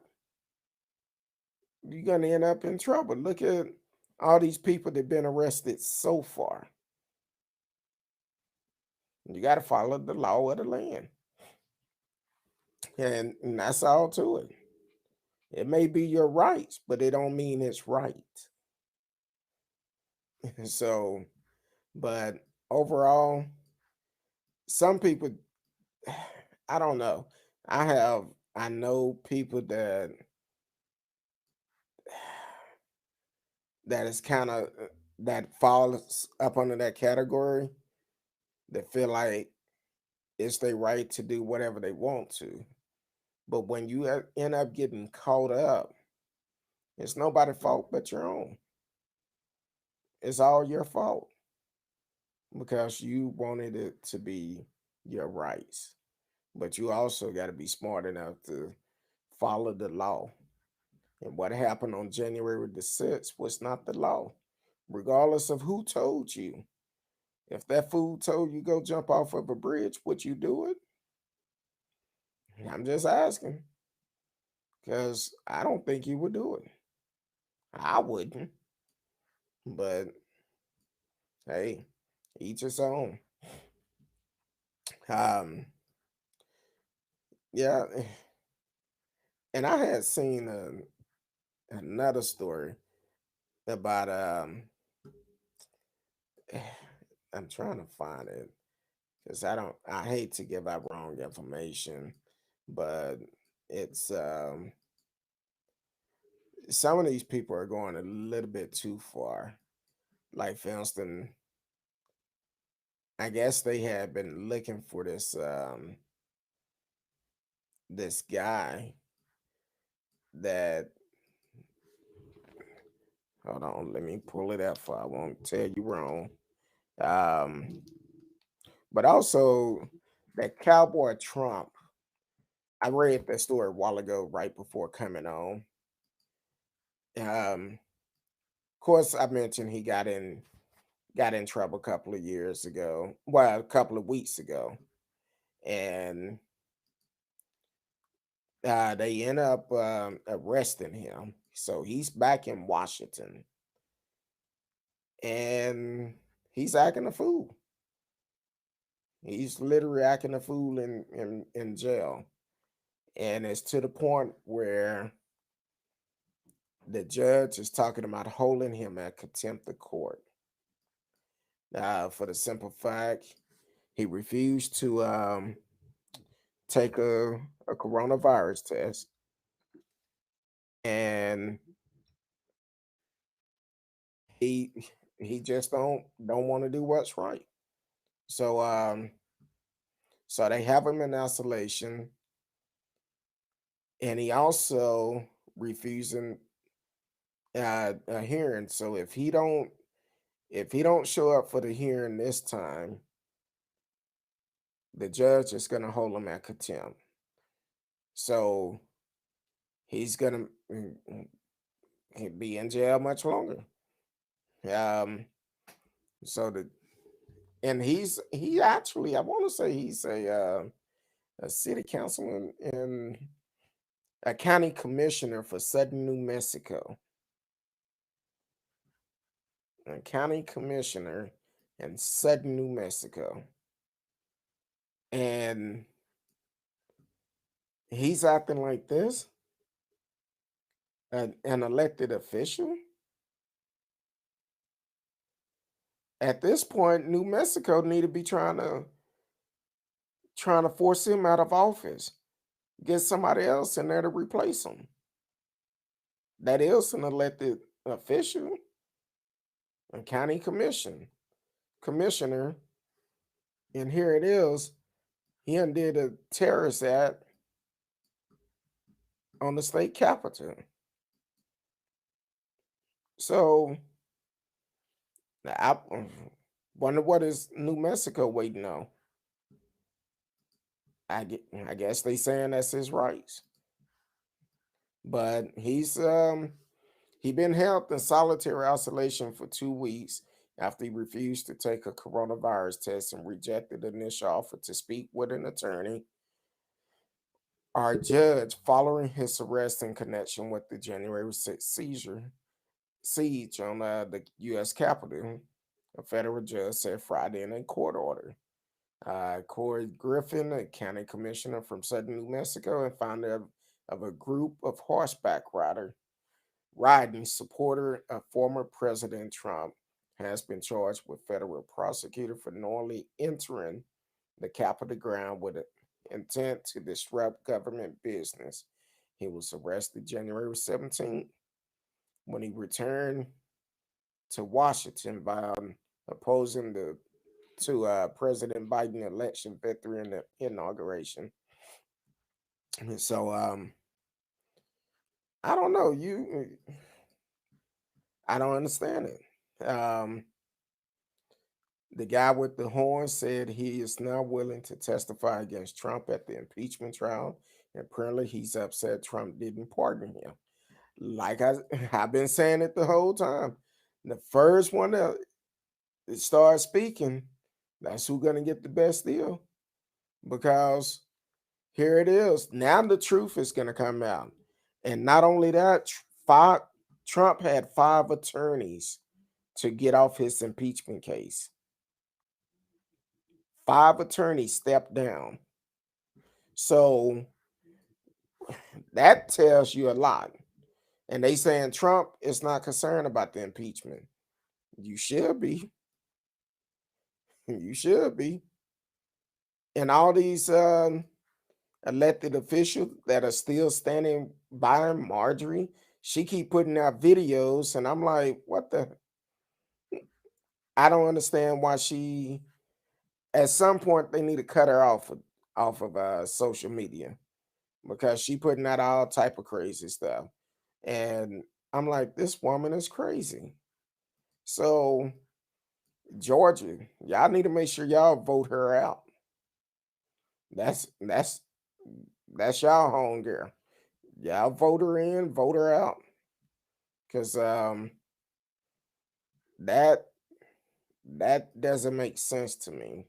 you're gonna end up in trouble. Look at all these people that've been arrested so far. You got to follow the law of the land, and that's all to it. It may be your rights, but it don't mean it's right. So, but overall, some people, I don't know. I know people that is kind of that falls up under that category that feel like it's their right to do whatever they want to. But when you end up getting caught up, it's nobody's fault but your own. It's all your fault because you wanted it to be your rights. But you also got to be smart enough to follow the law. And what happened on January the 6th was not the law, regardless of who told you. If that fool told you go jump off of a bridge, would you do it? I'm just asking because I don't think you would do it. I wouldn't, but hey, each his own. Um, yeah, and I had seen another story about I'm trying to find it because I hate to give out wrong information, but it's some of these people are going a little bit too far. Like for instance, I guess they had been looking for this guy that, hold on, let me pull it up for I won't tell you wrong. Um, but also that Cowboy Trump, I read that story a while ago, right before coming on. Of course, I mentioned he got in trouble a couple of years ago, well, a couple of weeks ago, and they end up arresting him. So he's back in Washington, and he's acting a fool. He's literally acting a fool in jail, and it's to the point where the judge is talking about holding him at contempt of court. For the simple fact he refused to take a coronavirus test, and he he just don't want to do what's right. So so they have him in isolation, and he also refusing a hearing. So if he don't show up for the hearing this time, the judge is going to hold him at contempt. So he's going to be in jail much longer. Um, so the and he actually, I want to say he's a city councilman and a county commissioner for Southern New Mexico. A county commissioner in Southern New Mexico. And he's acting like this, an elected official. At this point, New Mexico need to be trying to force him out of office, get somebody else in there to replace him. That is an elected official, a county commissioner, and here it is. He undid a terrorist act on the state capitol. So I wonder what is New Mexico waiting on. I guess they saying that's his rights, but he been held in solitary isolation for 2 weeks after he refused to take a coronavirus test and rejected the initial offer to speak with an attorney or judge following his arrest in connection with the January 6th siege on the U.S. Capitol. A federal judge said Friday in a court order. Corey Griffin, a county commissioner from Southern New Mexico and founder of a group of horseback riding supporter of former President Trump, has been charged with federal prosecutor for knowingly entering the Capitol ground with an intent to disrupt government business. He was arrested January 17th when he returned to Washington by opposing President Biden election victory in the inauguration. So I don't know. I don't understand it. The guy with the horn said he is now willing to testify against Trump at the impeachment trial. And apparently he's upset Trump didn't pardon him. Like I've been saying it the whole time. The first one that starts speaking, that's who's gonna get the best deal. Because here it is. Now the truth is gonna come out. And not only that, Trump had 5 attorneys to get off his impeachment case. 5 attorneys stepped down. So that tells you a lot. And they saying Trump is not concerned about the impeachment. You should be. You should be. And all these elected officials that are still standing by Marjorie, she keep putting out videos, and I'm like, what the? I don't understand why she. At some point, they need to cut her off of social media because she putting out all type of crazy stuff, and I'm like, this woman is crazy. So Georgia, y'all need to make sure y'all vote her out. That's y'all home girl. Y'all vote her in, vote her out. Cause that doesn't make sense to me.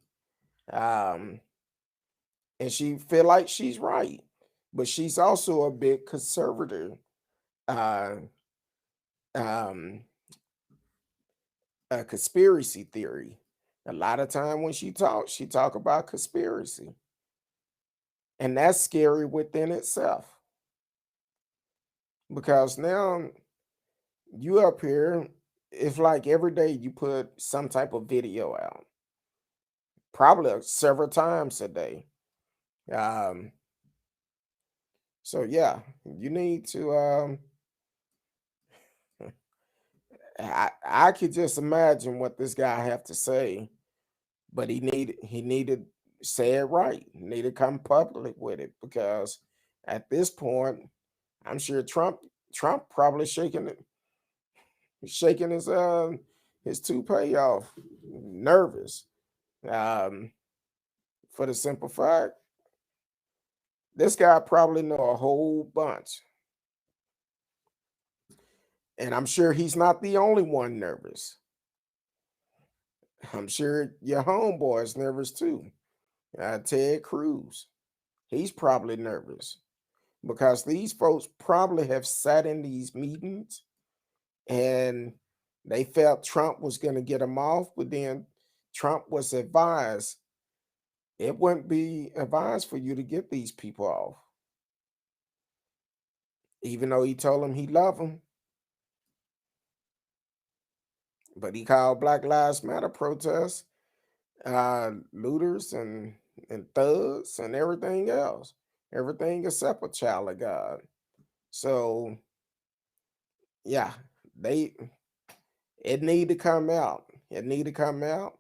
And she feel like she's right, but she's also a bit conservative. Uh um a conspiracy theory. A lot of time when she talk about conspiracy. And that's scary within itself. Because now you up here, it's like every day you put some type of video out. Probably several times a day. Um, so yeah, you need to I could just imagine what this guy have to say, but he needed say it right. He needed to come public with it because at this point, I'm sure Trump probably shaking his toupee off, nervous. Um, for the simple fact, this guy probably know a whole bunch, and I'm sure he's not the only one nervous. I'm sure your homeboy is nervous too. Ted Cruz, he's probably nervous because these folks probably have sat in these meetings and they felt Trump was going to get them off, but then Trump was advised it wouldn't be advised for you to get these people off, even though he told them he loved them. But he called Black Lives Matter protests looters and thugs and everything else, everything except a child of God. So yeah, they it need to come out. It need to come out.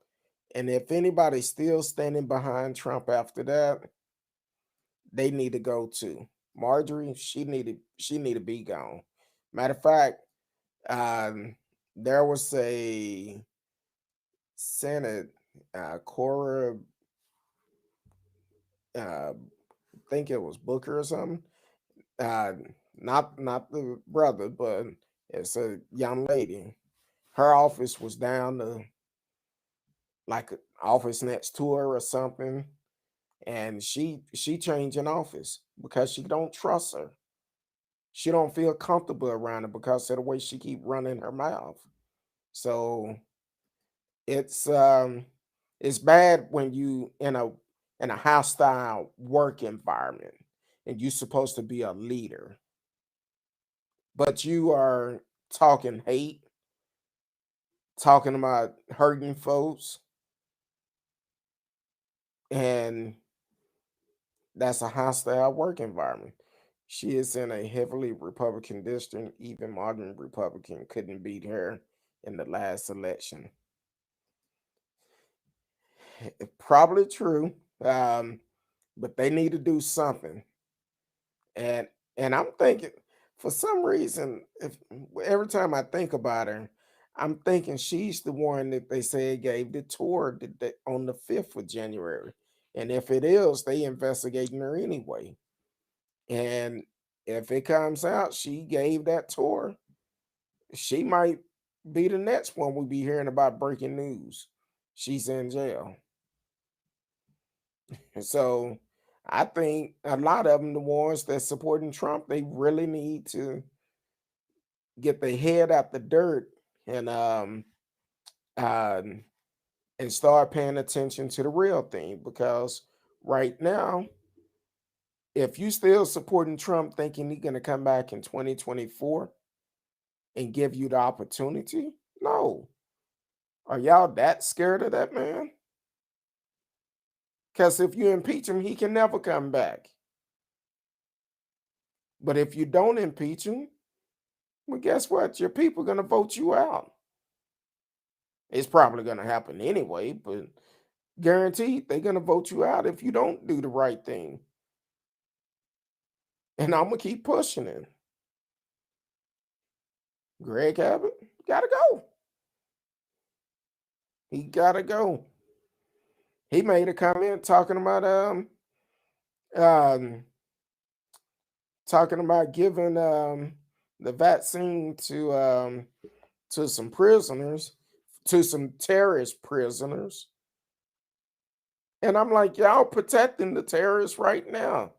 And if anybody's still standing behind Trump after that, they need to go too. Marjorie, she need to be gone. Matter of fact, there was a Senate Cora, I think it was Booker or something. Uh, not the brother, but it's a young lady. Her office was down the like office next to her or something, and she changing office because she don't trust her. She don't feel comfortable around her because of the way she keep running her mouth. So it's it's bad when you in a hostile work environment and you're supposed to be a leader, but you are talking hate, talking about hurting folks, and that's a hostile work environment. She is in a heavily Republican district. Even modern Republican couldn't beat her in the last election. Probably true, but they need to do something. And I'm thinking, for some reason, if every time I think about her, I'm thinking she's the one that they said gave the tour on the 5th of January. And if it is, they investigating her anyway. And if it comes out she gave that tour, she might be the next one we'll be hearing about breaking news. She's in jail. And so I think a lot of them, the ones that supporting Trump, they really need to get their head out the dirt and um and start paying attention to the real thing. Because right now, if you still supporting Trump thinking he's going to come back in 2024 and give you the opportunity, no. Are y'all that scared of that man? Because if you impeach him, he can never come back. But if you don't impeach him, well, guess what? Your people are going to vote you out. It's probably going to happen anyway, but guaranteed they're going to vote you out if you don't do the right thing. And I'm going to keep pushing it. Greg Abbott, got to go. He got to go. He made a comment talking about giving the vaccine to some prisoners, to some terrorist prisoners. And I'm like, y'all protecting the terrorists right now.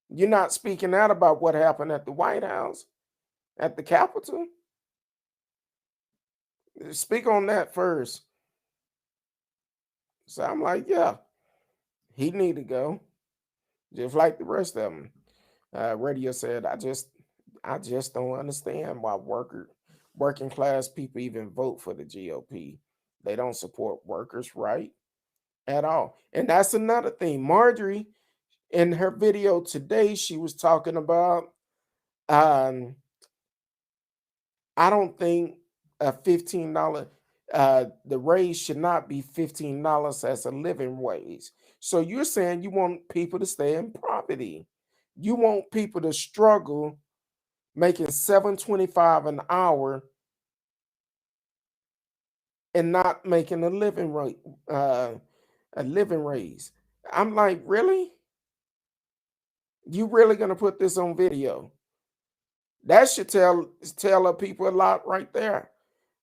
You're not speaking out about what happened at the White House, at the Capitol. Speak on that first. So I'm like, yeah, he need to go, just like the rest of them. Radio said, I just don't understand why working class people even vote for the GOP. They don't support workers' right at all. And that's another thing. Marjorie, in her video today, she was talking about, I don't think a $15, the raise should not be $15 as a living wage. So you're saying you want people to stay in poverty. You want people to struggle making $7.25 an hour and not making a living rate, a living raise. I'm like, really? You really gonna put this on video? That should tell people a lot right there.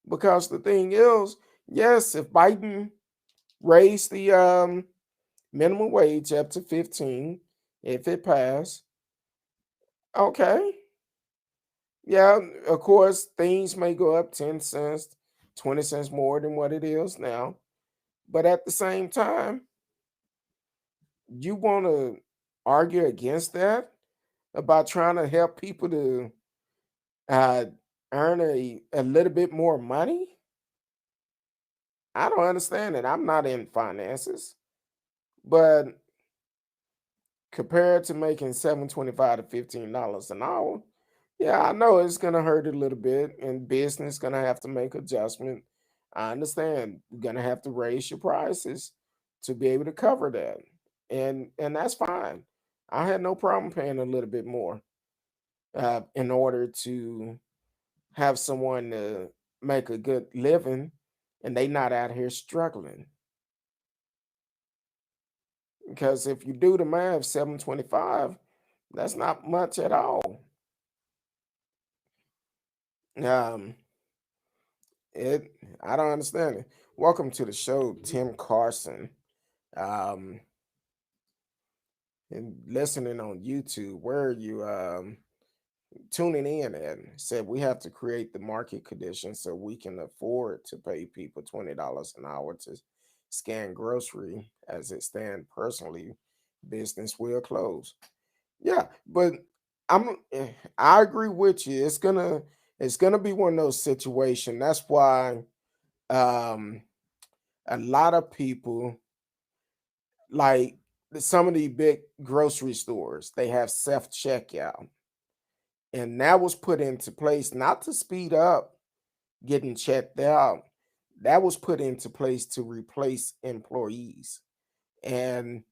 Because the thing is, yes, if Biden raised the minimum wage up to 15, if it passed, okay. Yeah, of course, things may go up 10 cents, 20 cents more than what it is now. But at the same time, you want to argue against that about trying to help people to uh, earn a little bit more money? I don't understand it. I'm not in finances. But compared to making $7.25 to $15 an hour, yeah, I know it's gonna hurt a little bit, and business gonna have to make adjustment. I understand you're gonna have to raise your prices to be able to cover that, and that's fine. I had no problem paying a little bit more in order to have someone to make a good living, and they not out here struggling. Because if you do the math, 725, that's not much at all. Um, it I don't understand it. Welcome to the show, Tim Carson. Um, and listening on YouTube, where are you tuning in at? Said we have to create the market conditions so we can afford to pay people $20 an hour to scan grocery. As it stand personally, business will close. Yeah, but I agree with you. It's gonna be one of those situations. That's why um a lot of people, like some of the big grocery stores, they have self checkout, and that was put into place not to speed up getting checked out. That was put into place to replace employees, and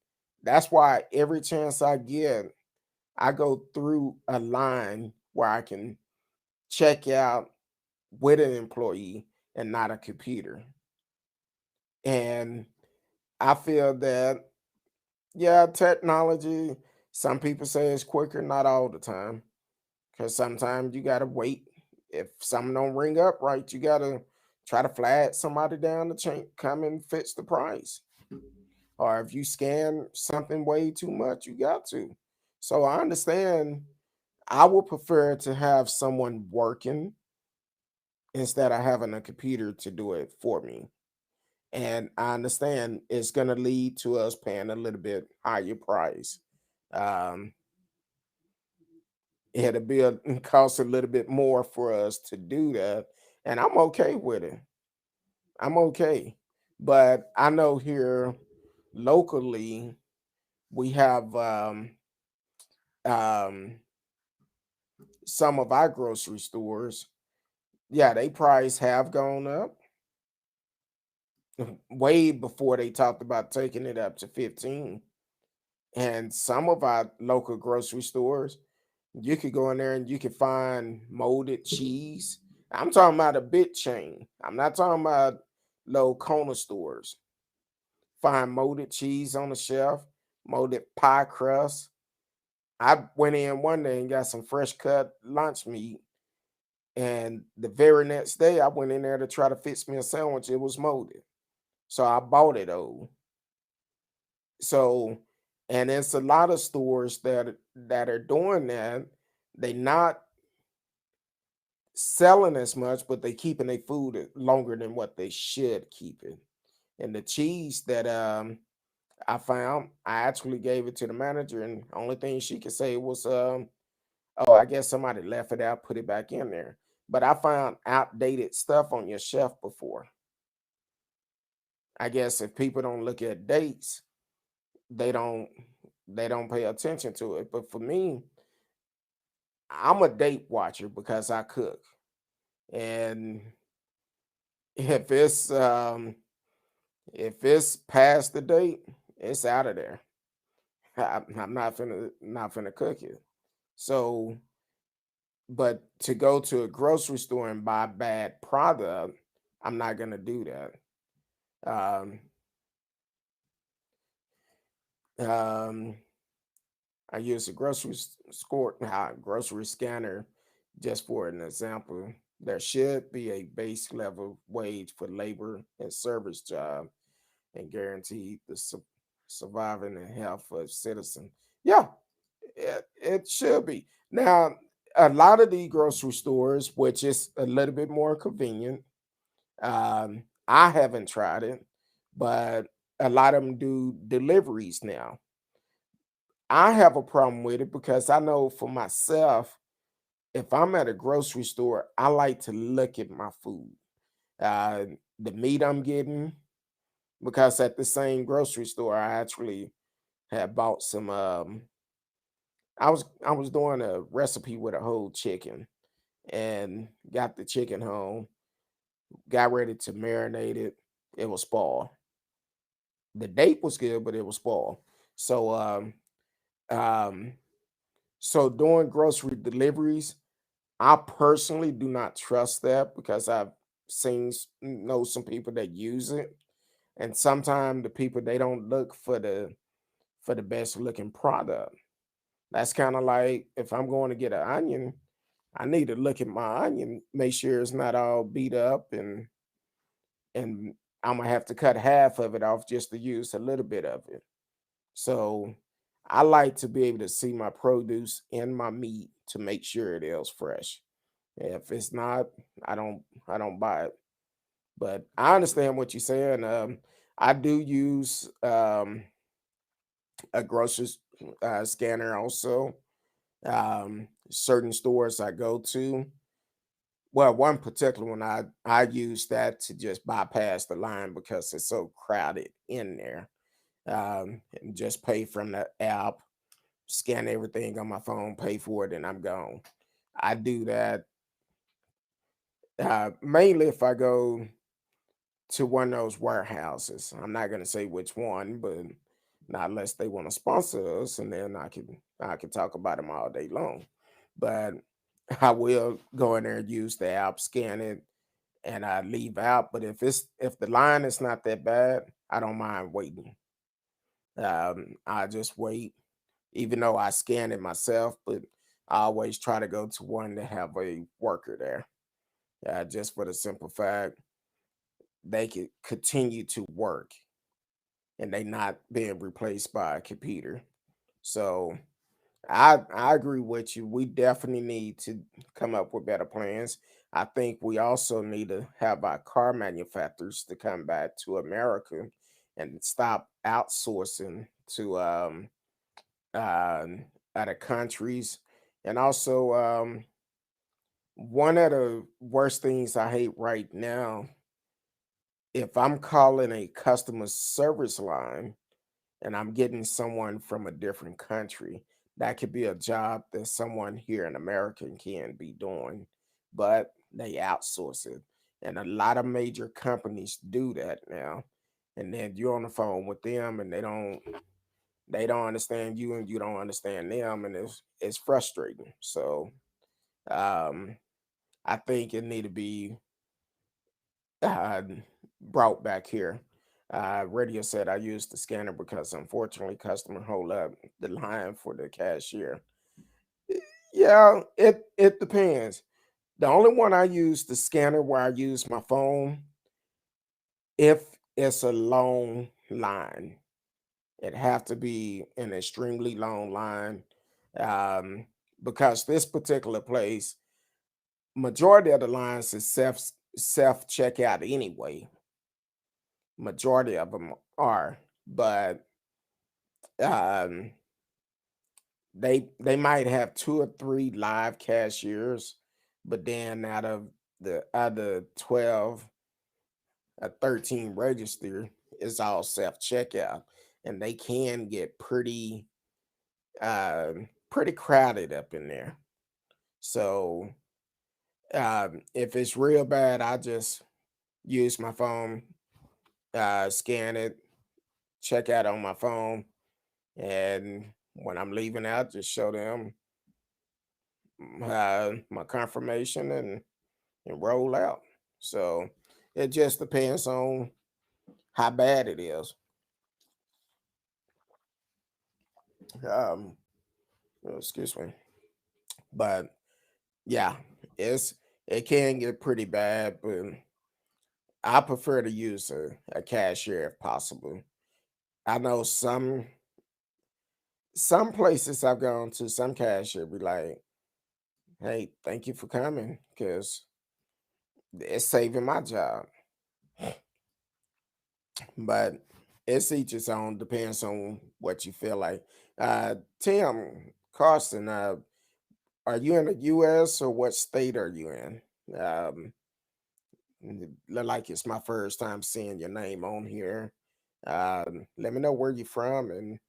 that's why every chance I get, I go through a line where I can check out with an employee and not a computer. And I feel that, yeah, technology, some people say it's quicker, not all the time. Because sometimes you gotta wait. If something don't ring up right, you gotta try to flag somebody down the chain, come and fix the price. Or if you scan something way too much, you got to. So I understand. I would prefer to have someone working instead of having a computer to do it for me. And I understand it's going to lead to us paying a little bit higher price. Um, it'll be cost a little bit more for us to do that, and I'm okay with it. I'm okay, but I know here locally we have um, some of our grocery stores. Yeah, they price have gone up way before they talked about taking it up to 15. And some of our local grocery stores, you could go in there and you could find molded cheese. I'm talking about a big chain. I'm not talking about low corner stores. Find molded cheese on the shelf, molded pie crust. I went in one day and got some fresh cut lunch meat. And the very next day, I went in there to try to fix me a sandwich. It was molded. So I bought it old. So, and it's a lot of stores that are doing that. They not selling as much, but they keeping their food longer than what they should keep it. And the cheese that I found, I actually gave it to the manager, and only thing she could say was, "Oh, I guess somebody left it out, put it back in there." But I found outdated stuff on your shelf before. I guess if people don't look at dates, they don't they don't pay attention to it. But for me, I'm a date watcher because I cook. And if it's past the date, it's out of there. I'm not finna cook it. So, but to go to a grocery store and buy bad product, I'm not gonna do that. Um, um, I use a grocery scanner just for an example. There should be a base level wage for labor and service job and guarantee the surviving and health of citizens. Yeah, it should be. Now, a lot of the grocery stores, which is a little bit more convenient, I haven't tried it, but a lot of them do deliveries now. I have a problem with it because I know for myself, if I'm at a grocery store, I like to look at my food, uh, the meat I'm getting, because at the same grocery store, I actually had bought some. I was doing a recipe with a whole chicken and got the chicken home, got ready to marinate it. It was spoiled. The date was good, but it was spoiled. So um, so doing grocery deliveries, I personally do not trust that because I've know some people that use it, and sometimes the people they don't look for the best looking product. That's kind of like if I'm going to get an onion, I need to look at my onion, make sure it's not all beat up, and I'm gonna have to cut half of it off just to use a little bit of it. So I like to be able to see my produce and my meat to make sure it is fresh. If it's not, I don't buy it. But I understand what you're saying. I do use a grocery scanner also. Certain stores I go to. Well, one particular one I use that to just bypass the line because it's so crowded in there. And just pay from the app, scan everything on my phone, pay for it, and I'm gone. I do that mainly if I go to one of those warehouses. I'm not gonna say which one, but not unless they want to sponsor us, and then I can talk about them all day long. But I will go in there and use the app, scan it, and I leave out. But if the line is not that bad, I don't mind waiting. I just wait, even though I scan it myself, but I always try to go to one that have a worker there. Just for the simple fact they could continue to work and they not being replaced by a computer. So I agree with you. We definitely need to come up with better plans. I think we also need to have our car manufacturers to come back to America and stop outsourcing to uh, other countries. And also, one of the worst things I hate right now, if I'm calling a customer service line and I'm getting someone from a different country, that could be a job that someone here in America can be doing, but they outsource it. And a lot of major companies do that now. And then you're on the phone with them and they don't understand you and you don't understand them, and it's frustrating. So um I think it need to be uh, brought back here. Radio said I used the scanner because unfortunately customer hold up the line for the cashier. Yeah, it depends. The only one I use the scanner where I use my phone if it's a long line. It have to be an extremely long line, um, because this particular place, majority of the lines is self checkout anyway. Majority of them are, but um, they might have two or three live cashiers, but then out of the other 12 or 13 register, it's all self checkout, and they can get pretty crowded up in there. So if it's real bad, I just use my phone, scan it, check out on my phone, and when I'm leaving out, just show them my confirmation and roll out. So it just depends on how bad it is. Um, excuse me, but yeah, it's it can get pretty bad, but I prefer to use a cashier if possible. I know some places I've gone to, some cashier be like, "Hey, thank you for coming," because it's saving my job. But it's each its own. Depends on what you feel like. Tim Carson, are you in the U.S. or what state are you in? Look like it's my first time seeing your name on here. Let me know where you're from, and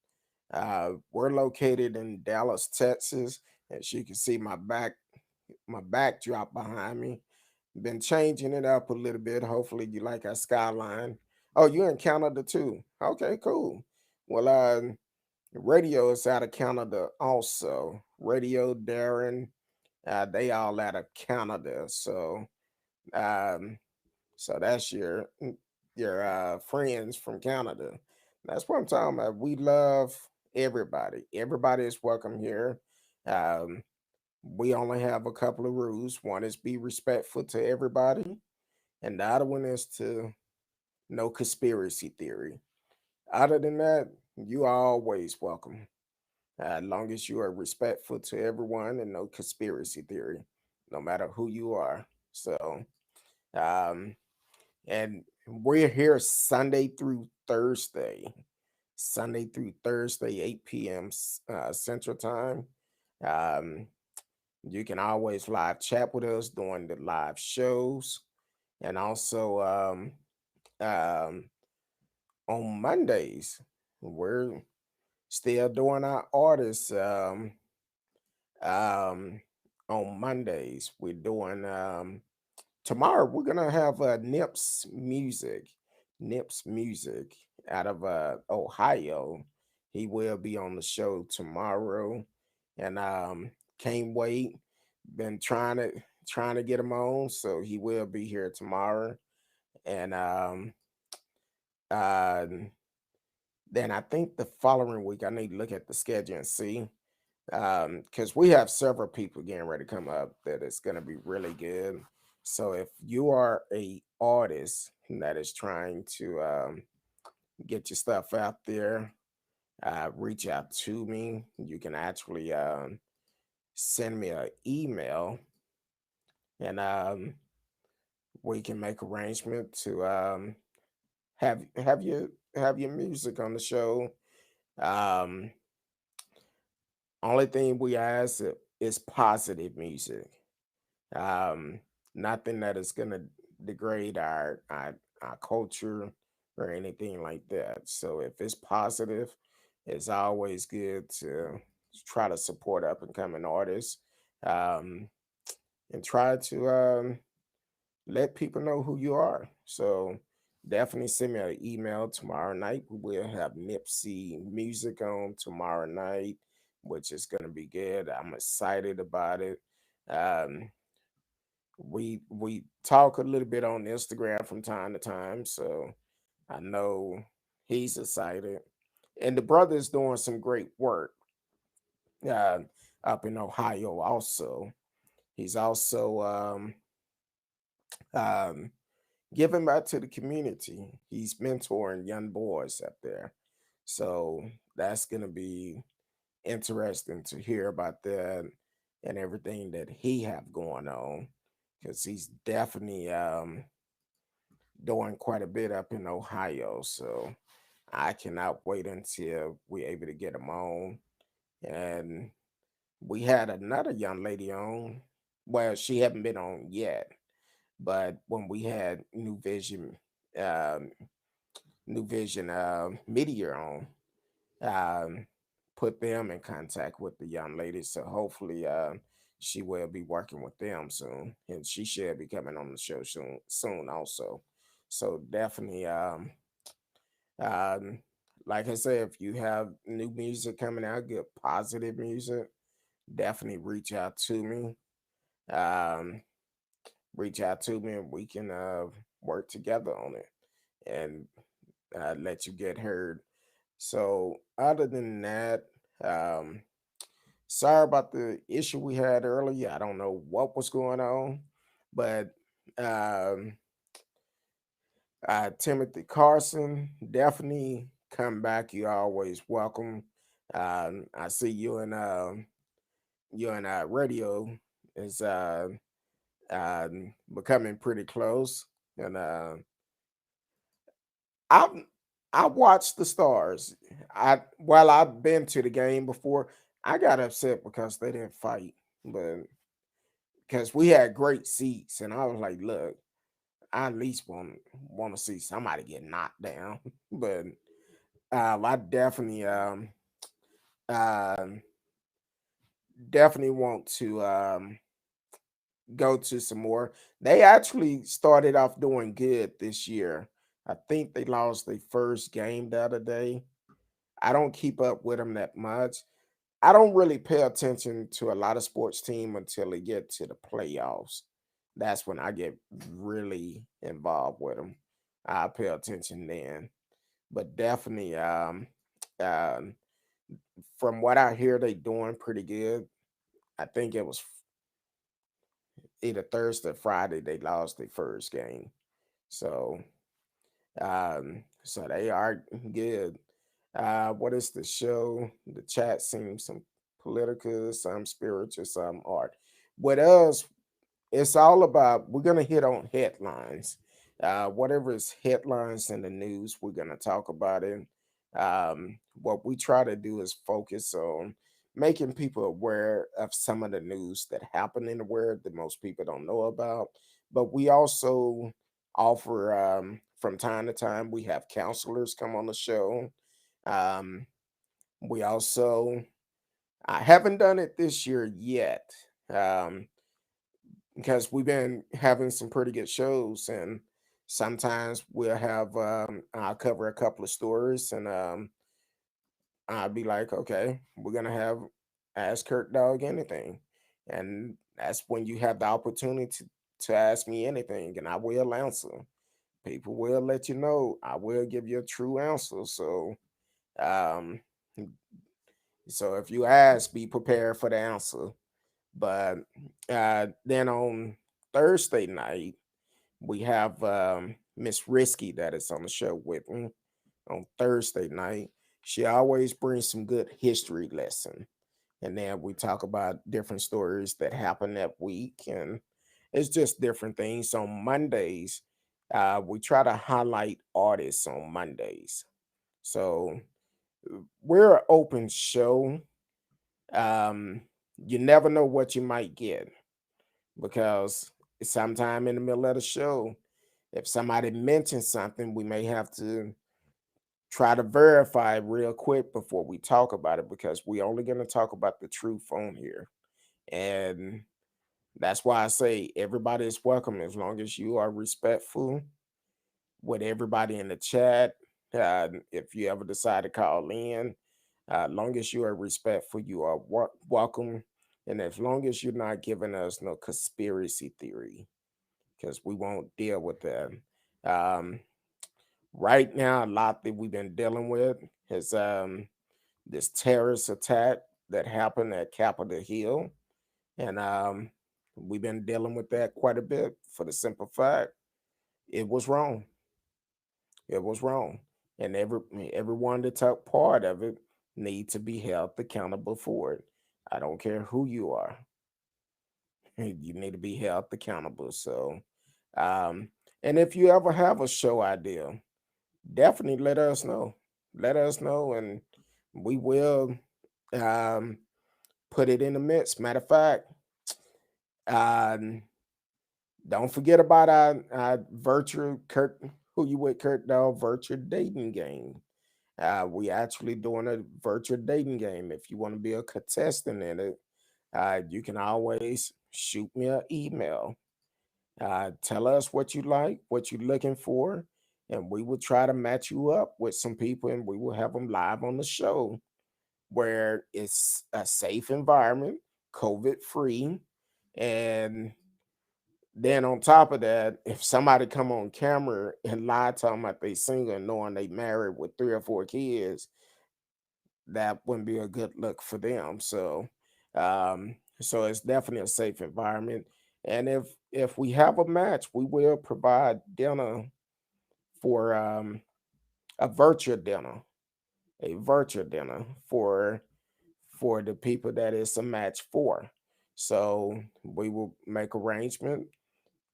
we're located in Dallas, Texas. As you can see, my backdrop behind me. Been changing it up a little bit. Hopefully, you like our skyline. Oh, you're in Canada too. Okay, cool. Well, radio is out of Canada also. Radio, Darren, they all out of Canada. Um, so that's your friends from Canada. That's what I'm talking about. We love everybody. Everybody is welcome here. Um, we only have a couple of rules. One is be respectful to everybody, and the other one is to no conspiracy theory. Other than that, you are always welcome, as long as you are respectful to everyone and no conspiracy theory, no matter who you are. So, um, and we're here Sunday through Thursday, 8 p.m. Central Time. Um, you can always live chat with us during the live shows, and also um, on Mondays, we're still doing our artists. Um, on Mondays, we're doing tomorrow. We're gonna have Nips Music out of Ohio. He will be on the show tomorrow, and can't wait. Been trying to get him on, so he will be here tomorrow. And uh, then I think the following week I need to look at the schedule and see, because we have several people getting ready to come up that it's going to be really good. So if you are a artist that is trying to get your stuff out there, reach out to me. You can actually send me an email and we can make arrangement to have your music on the show. Um, Only thing we ask is positive music. Um, Nothing that is gonna degrade our culture or anything like that. So if it's positive, it's always good to try to support up and coming artists, um, and try to let people know who you are. So definitely send me an email tomorrow night. We'll have Nipsey music on tomorrow night, which is gonna be good. I'm excited about it. Um, we talk a little bit on Instagram from time to time, so I know he's excited. And the brother is doing some great work uh, up in Ohio. Also, he's also um, giving back to the community. He's mentoring young boys up there, so that's gonna be interesting to hear about that and everything that he have going on because he's definitely doing quite a bit up in Ohio. So I cannot wait until we're able to get him on. And we had another young lady on. Well, she haven't been on yet, but when we had um, New Vision Media on, um, put them in contact with the young lady. So hopefully, she will be working with them soon, and she should be coming on the show soon also. So definitely, um, like I said, if you have new music coming out, good positive music, definitely Um, reach out to me, and we can work together on it and let you get heard. So other than that, um, sorry about the issue we had earlier. I don't know what was going on, but um, Timothy Carson, definitely come back. You're always welcome. I see you and radio is becoming pretty close, and I I watched the Stars. While I've been to the game before, I got upset because they didn't fight, but because we had great seats, and I was like, look, I at least want to see somebody get knocked down, but I um definitely want to go to some more. They actually started off doing good this year. I think they lost their first game the other day. I don't keep up with them that much. I don't really pay attention to a lot of sports team until they get to the playoffs. That's when I get really involved with them. I pay attention then. But definitely, um, from what I hear, they doing pretty good. I think it was either Thursday or Friday they lost their first game. So so they are good. What is the show? The chat seems some political, some spiritual, some art. With us, it's all about we're gonna hit on headlines. Whatever is headlines in the news, we're gonna talk about it. What we try to do is focus on making people aware of some of the news that happen in the world that most people don't know about. But we also offer from time to time we have counselors come on the show. Um, we also I haven't done it this year yet. Um, because we've been having some pretty good shows, and sometimes we'll have I'll cover a couple of stories, and I'll be like, okay, we're gonna have ask Kurt Dog anything, and that's when you have the opportunity to ask me anything, and I will answer. People will let you know. I will give you a true answer. Um, so if you ask, be prepared for the answer. But then on Thursday night, we have Miss Risky that is on the show with me on Thursday night. She always brings some good history lesson. And then we talk about different stories that happened that week. And it's just different things. On Mondays, we try to highlight artists on Mondays. So we're an open show. Um, you never know what you might get because sometime in the middle of the show, if somebody mentions something, we may have to try to verify real quick before we talk about it because we're only going to talk about the truth on here. And that's why I say everybody is welcome as long as you are respectful with everybody in the chat. If you ever decide to call in, long as you are respectful, you are welcome. And as long as you're not giving us no conspiracy theory, because we won't deal with that. Um, right now, a lot that we've been dealing with is this terrorist attack that happened at Capitol Hill. And we've been dealing with that quite a bit for the simple fact it was wrong. It was wrong. And everyone that took part of it need to be held accountable for it. I don't care who you are. You need to be held accountable. So um, and if you ever have a show idea, definitely let us know. Let us know and we will um, put it in the mix. Matter of fact, um, don't forget about our virtual Kurt, who you with Kurt Dog virtual dating game. We actually doing a virtual dating game. If you want to be a contestant in it, you can always shoot me an email. Tell us what you like, what you're looking for, and we will try to match you up with some people, and we will have them live on the show where it's a safe environment, COVID free, and then on top of that, if somebody come on camera and lie talking about they single and knowing they married with 3 or 4 kids, that wouldn't be a good look for them. So it's definitely a safe environment. And if we have a match, we will provide dinner for a virtual dinner, a virtual dinner for the people that it's a match for. So we will make arrangement,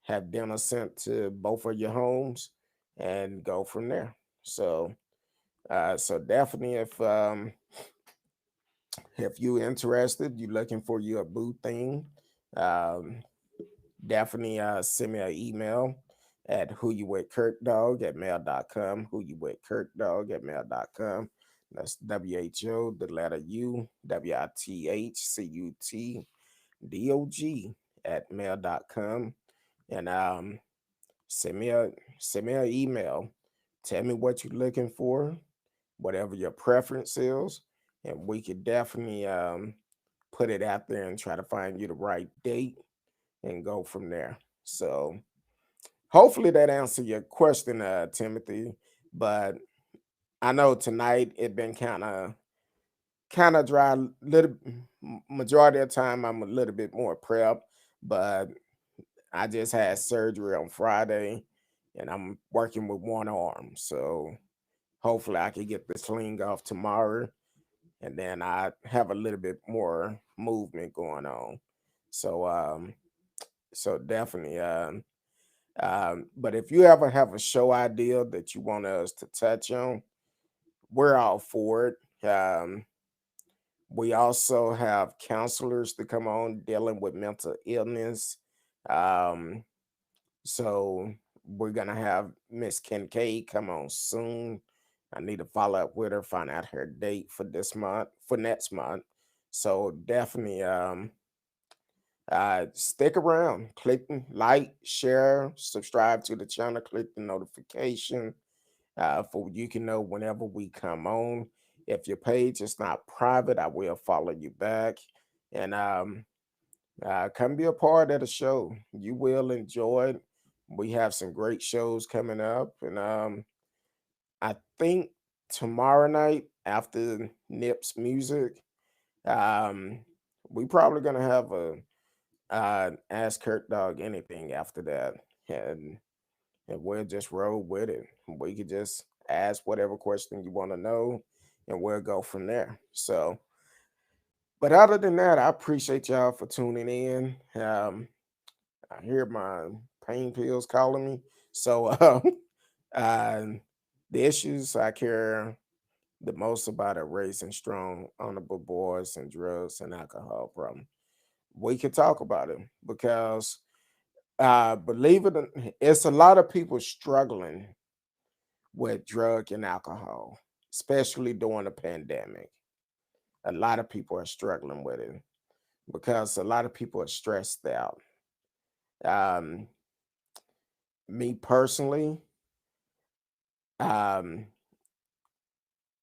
have dinner sent to both of your homes, and go from there. So definitely, if you interested, you looking for you a booth thing, um, definitely send me an email at who you with kirkdog at mail.com. Who you with kirkdog at mail.com. That's WHO, the letter U, WITHCUTDOG at mail.com. And send me a send me an email. Tell me what you're looking for, whatever your preference is, and we could definitely put it out there and try to find you the right date and go from there. So hopefully that answered your question, Timothy. But I know tonight it been kind of dry. Little majority of the time I'm a little bit more prep, but I just had surgery on Friday, and I'm working with one arm. So hopefully I can get the sling off tomorrow, and then I have a little bit more movement going on. So so definitely but if you ever have a show idea that you want us to touch on, we're all for it. We also have counselors to come on dealing with mental illness. Um, so we're gonna have Miss Kincaid come on soon. I need to follow up with her, find out her date for this month, for next month. So definitely stick around, click like, share, subscribe to the channel, click the notification for you can know whenever we come on. If your page is not private, I will follow you back. And come be a part of the show. You will enjoy it. We have some great shows coming up. And I think tomorrow night after Nip's music, um, we probably gonna have a ask Kurt Dog anything after that. And we'll just roll with it. We could just ask whatever question you want to know and we'll go from there. So but other than that, I appreciate y'all for tuning in. I hear my pain pills calling me. So uh, the issues I care the most about are raising strong, honorable boys and drugs and alcohol problem. We can talk about it because believe it or it's a lot of people struggling with drug and alcohol, especially during the pandemic. A lot of people are struggling with it because a lot of people are stressed out. Um, Me personally, um,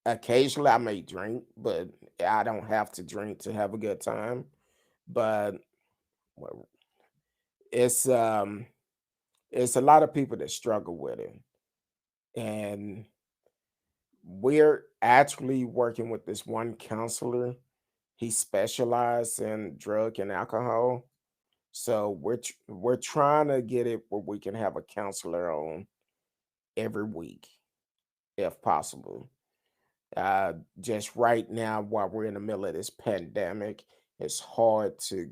occasionally I may drink, but I don't have to drink to have a good time. But well, it's um, it's a lot of people that struggle with it, and we're actually working with this one counselor. He specialized in drug and alcohol. So we're trying to get it where we can have a counselor on every week if possible. Just right now, while we're in the middle of this pandemic, it's hard to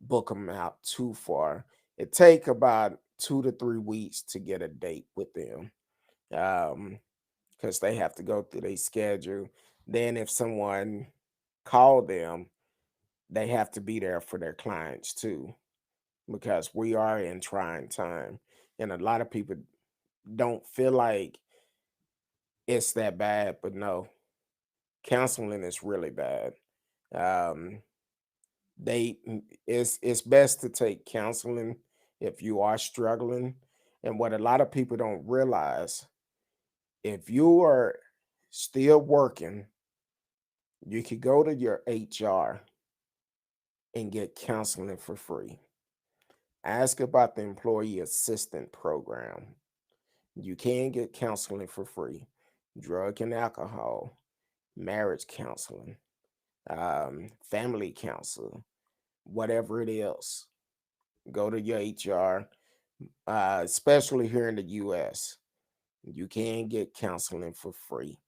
book them out too far. It take about 2 to 3 weeks to get a date with them, because they have to go through their schedule. Then if someone called them, they have to be there for their clients too, because we are in trying time, and a lot of people don't feel like it's that bad, but no, counseling is really bad. Um, it's best to take counseling if you are struggling. And what a lot of people don't realize, if you are still working, you could go to your HR and get counseling for free. Ask about the employee assistant program. You can get counseling for free. Drug and alcohol, marriage counseling, family counsel, whatever it is. Go to your HR, especially here in the US. You can get counseling for free.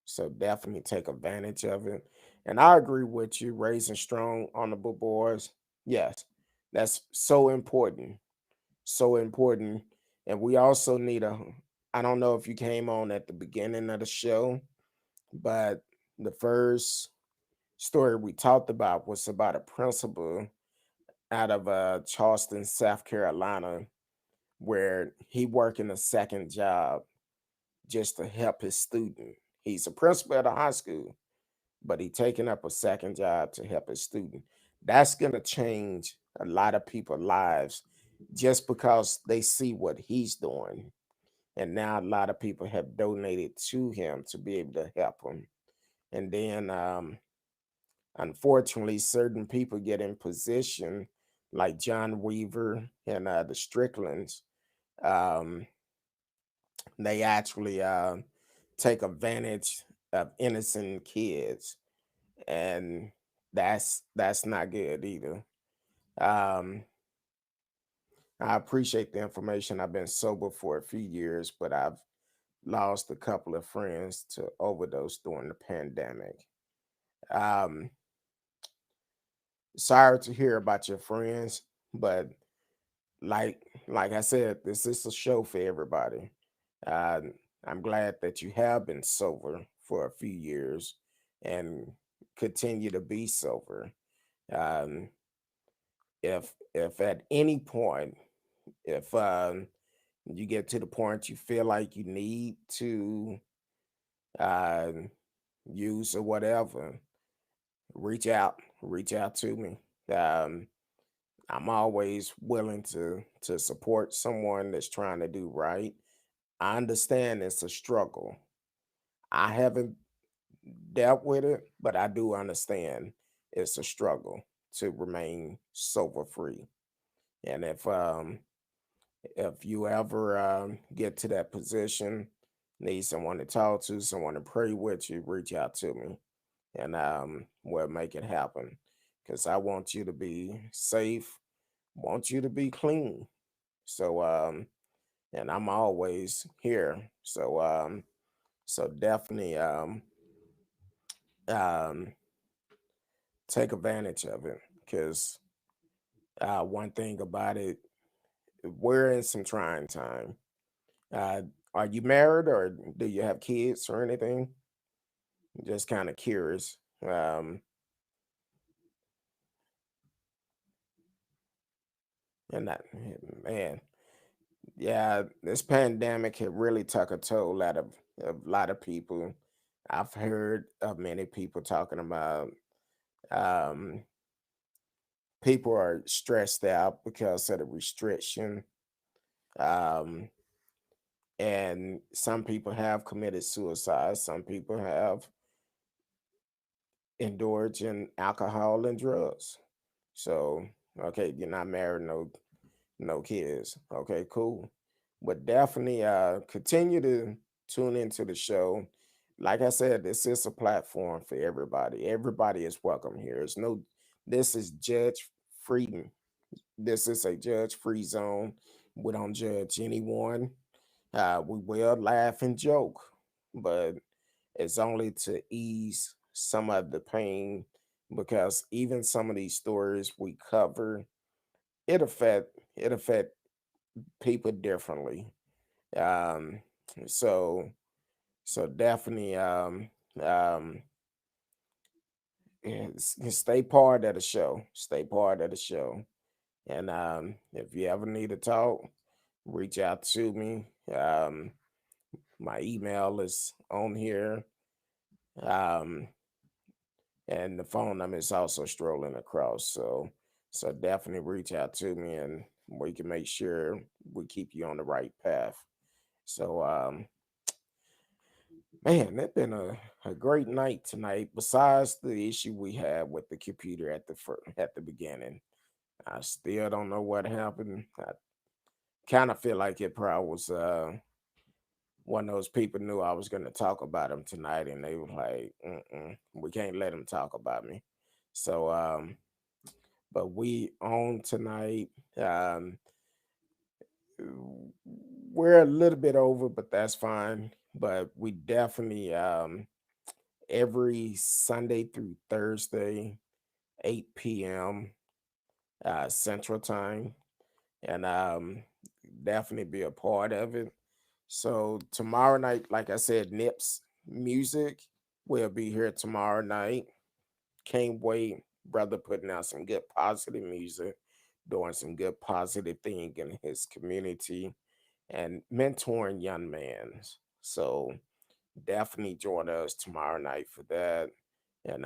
So definitely take advantage of it. And I agree with you, raising strong, honorable boys. Yes, that's so important. So important. And we also need I don't know if you came on at the beginning of the show, but the first story we talked about was about a principal out of Charleston, South Carolina, where he working a second job just to help his student. He's a principal at a high school, but he taking up a second job to help his student. That's gonna change a lot of people's lives just because they see what he's doing. And now a lot of people have donated to him to be able to help him. And then unfortunately, certain people get in position like John Weaver and the Stricklands. Um, they actually take advantage of innocent kids, and that's not good either. Um, I appreciate the information. I've been sober for a few years, but I've lost a couple of friends to overdose during the pandemic. Um, Sorry to hear about your friends, but like I said, this is a show for everybody. Uh, I'm glad that you have been sober for a few years and continue to be sober. Um, if at any point, if you get to the point you feel like you need to uh, use or whatever, reach out to me. Um, I'm always willing to support someone that's trying to do right. I understand it's a struggle. I haven't dealt with it, but I do understand it's a struggle to remain sober free. And if you ever get to that position, need someone to talk to, someone to pray with you, reach out to me, and we'll make it happen. Because I want you to be safe, want you to be clean. So and I'm always here. So definitely um take advantage of it, because One thing about it, we're in some trying time. Uh, are you married or do you have kids or anything? Just kind of curious. And that, man, yeah, this pandemic had really took a toll out of a lot of people. I've heard of many people talking about um, people are stressed out because of the restriction. Um, and some people have committed suicide. Some people have indulged in alcohol and drugs. So, okay, you're not married, no kids. Okay, cool. But definitely continue to tune into the show. Like I said, this is a platform for everybody. Everybody is welcome here. It's no this is judge free. This is a judge free zone. We don't judge anyone. We will laugh and joke, but it's only to ease some of the pain because even some of these stories we cover, it affect people differently. Um, so so definitely um stay part of the show. Stay part of the show. And if you ever need to talk, reach out to me. My email is on here. Um, and the phone number is also strolling across. So definitely reach out to me and we can make sure we keep you on the right path. So man, it's been a great night tonight. Besides the issue we had with the computer at the beginning, I still don't know what happened. I kind of feel like it probably was one of those people knew I was going to talk about him tonight, and they were like, "We can't let him talk about me." So, but we on tonight. Um, we're a little bit over, but that's fine. But we definitely every Sunday through Thursday, 8 p.m. Central Time, and definitely be a part of it. So tomorrow night, like I said, Nips Music will be here tomorrow night. Can't wait, brother, putting out some good positive music, doing some good positive thing in his community, and mentoring young men. So definitely join us tomorrow night for that. And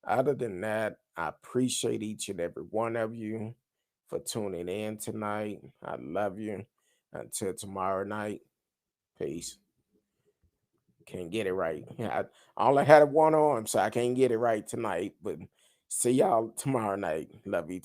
other than that, I appreciate each and every one of you for tuning in tonight. I love you. Until tomorrow night, peace. Can't get it right. Yeah, I only had one arm, so I can't get it right tonight. But see y'all tomorrow night. Love each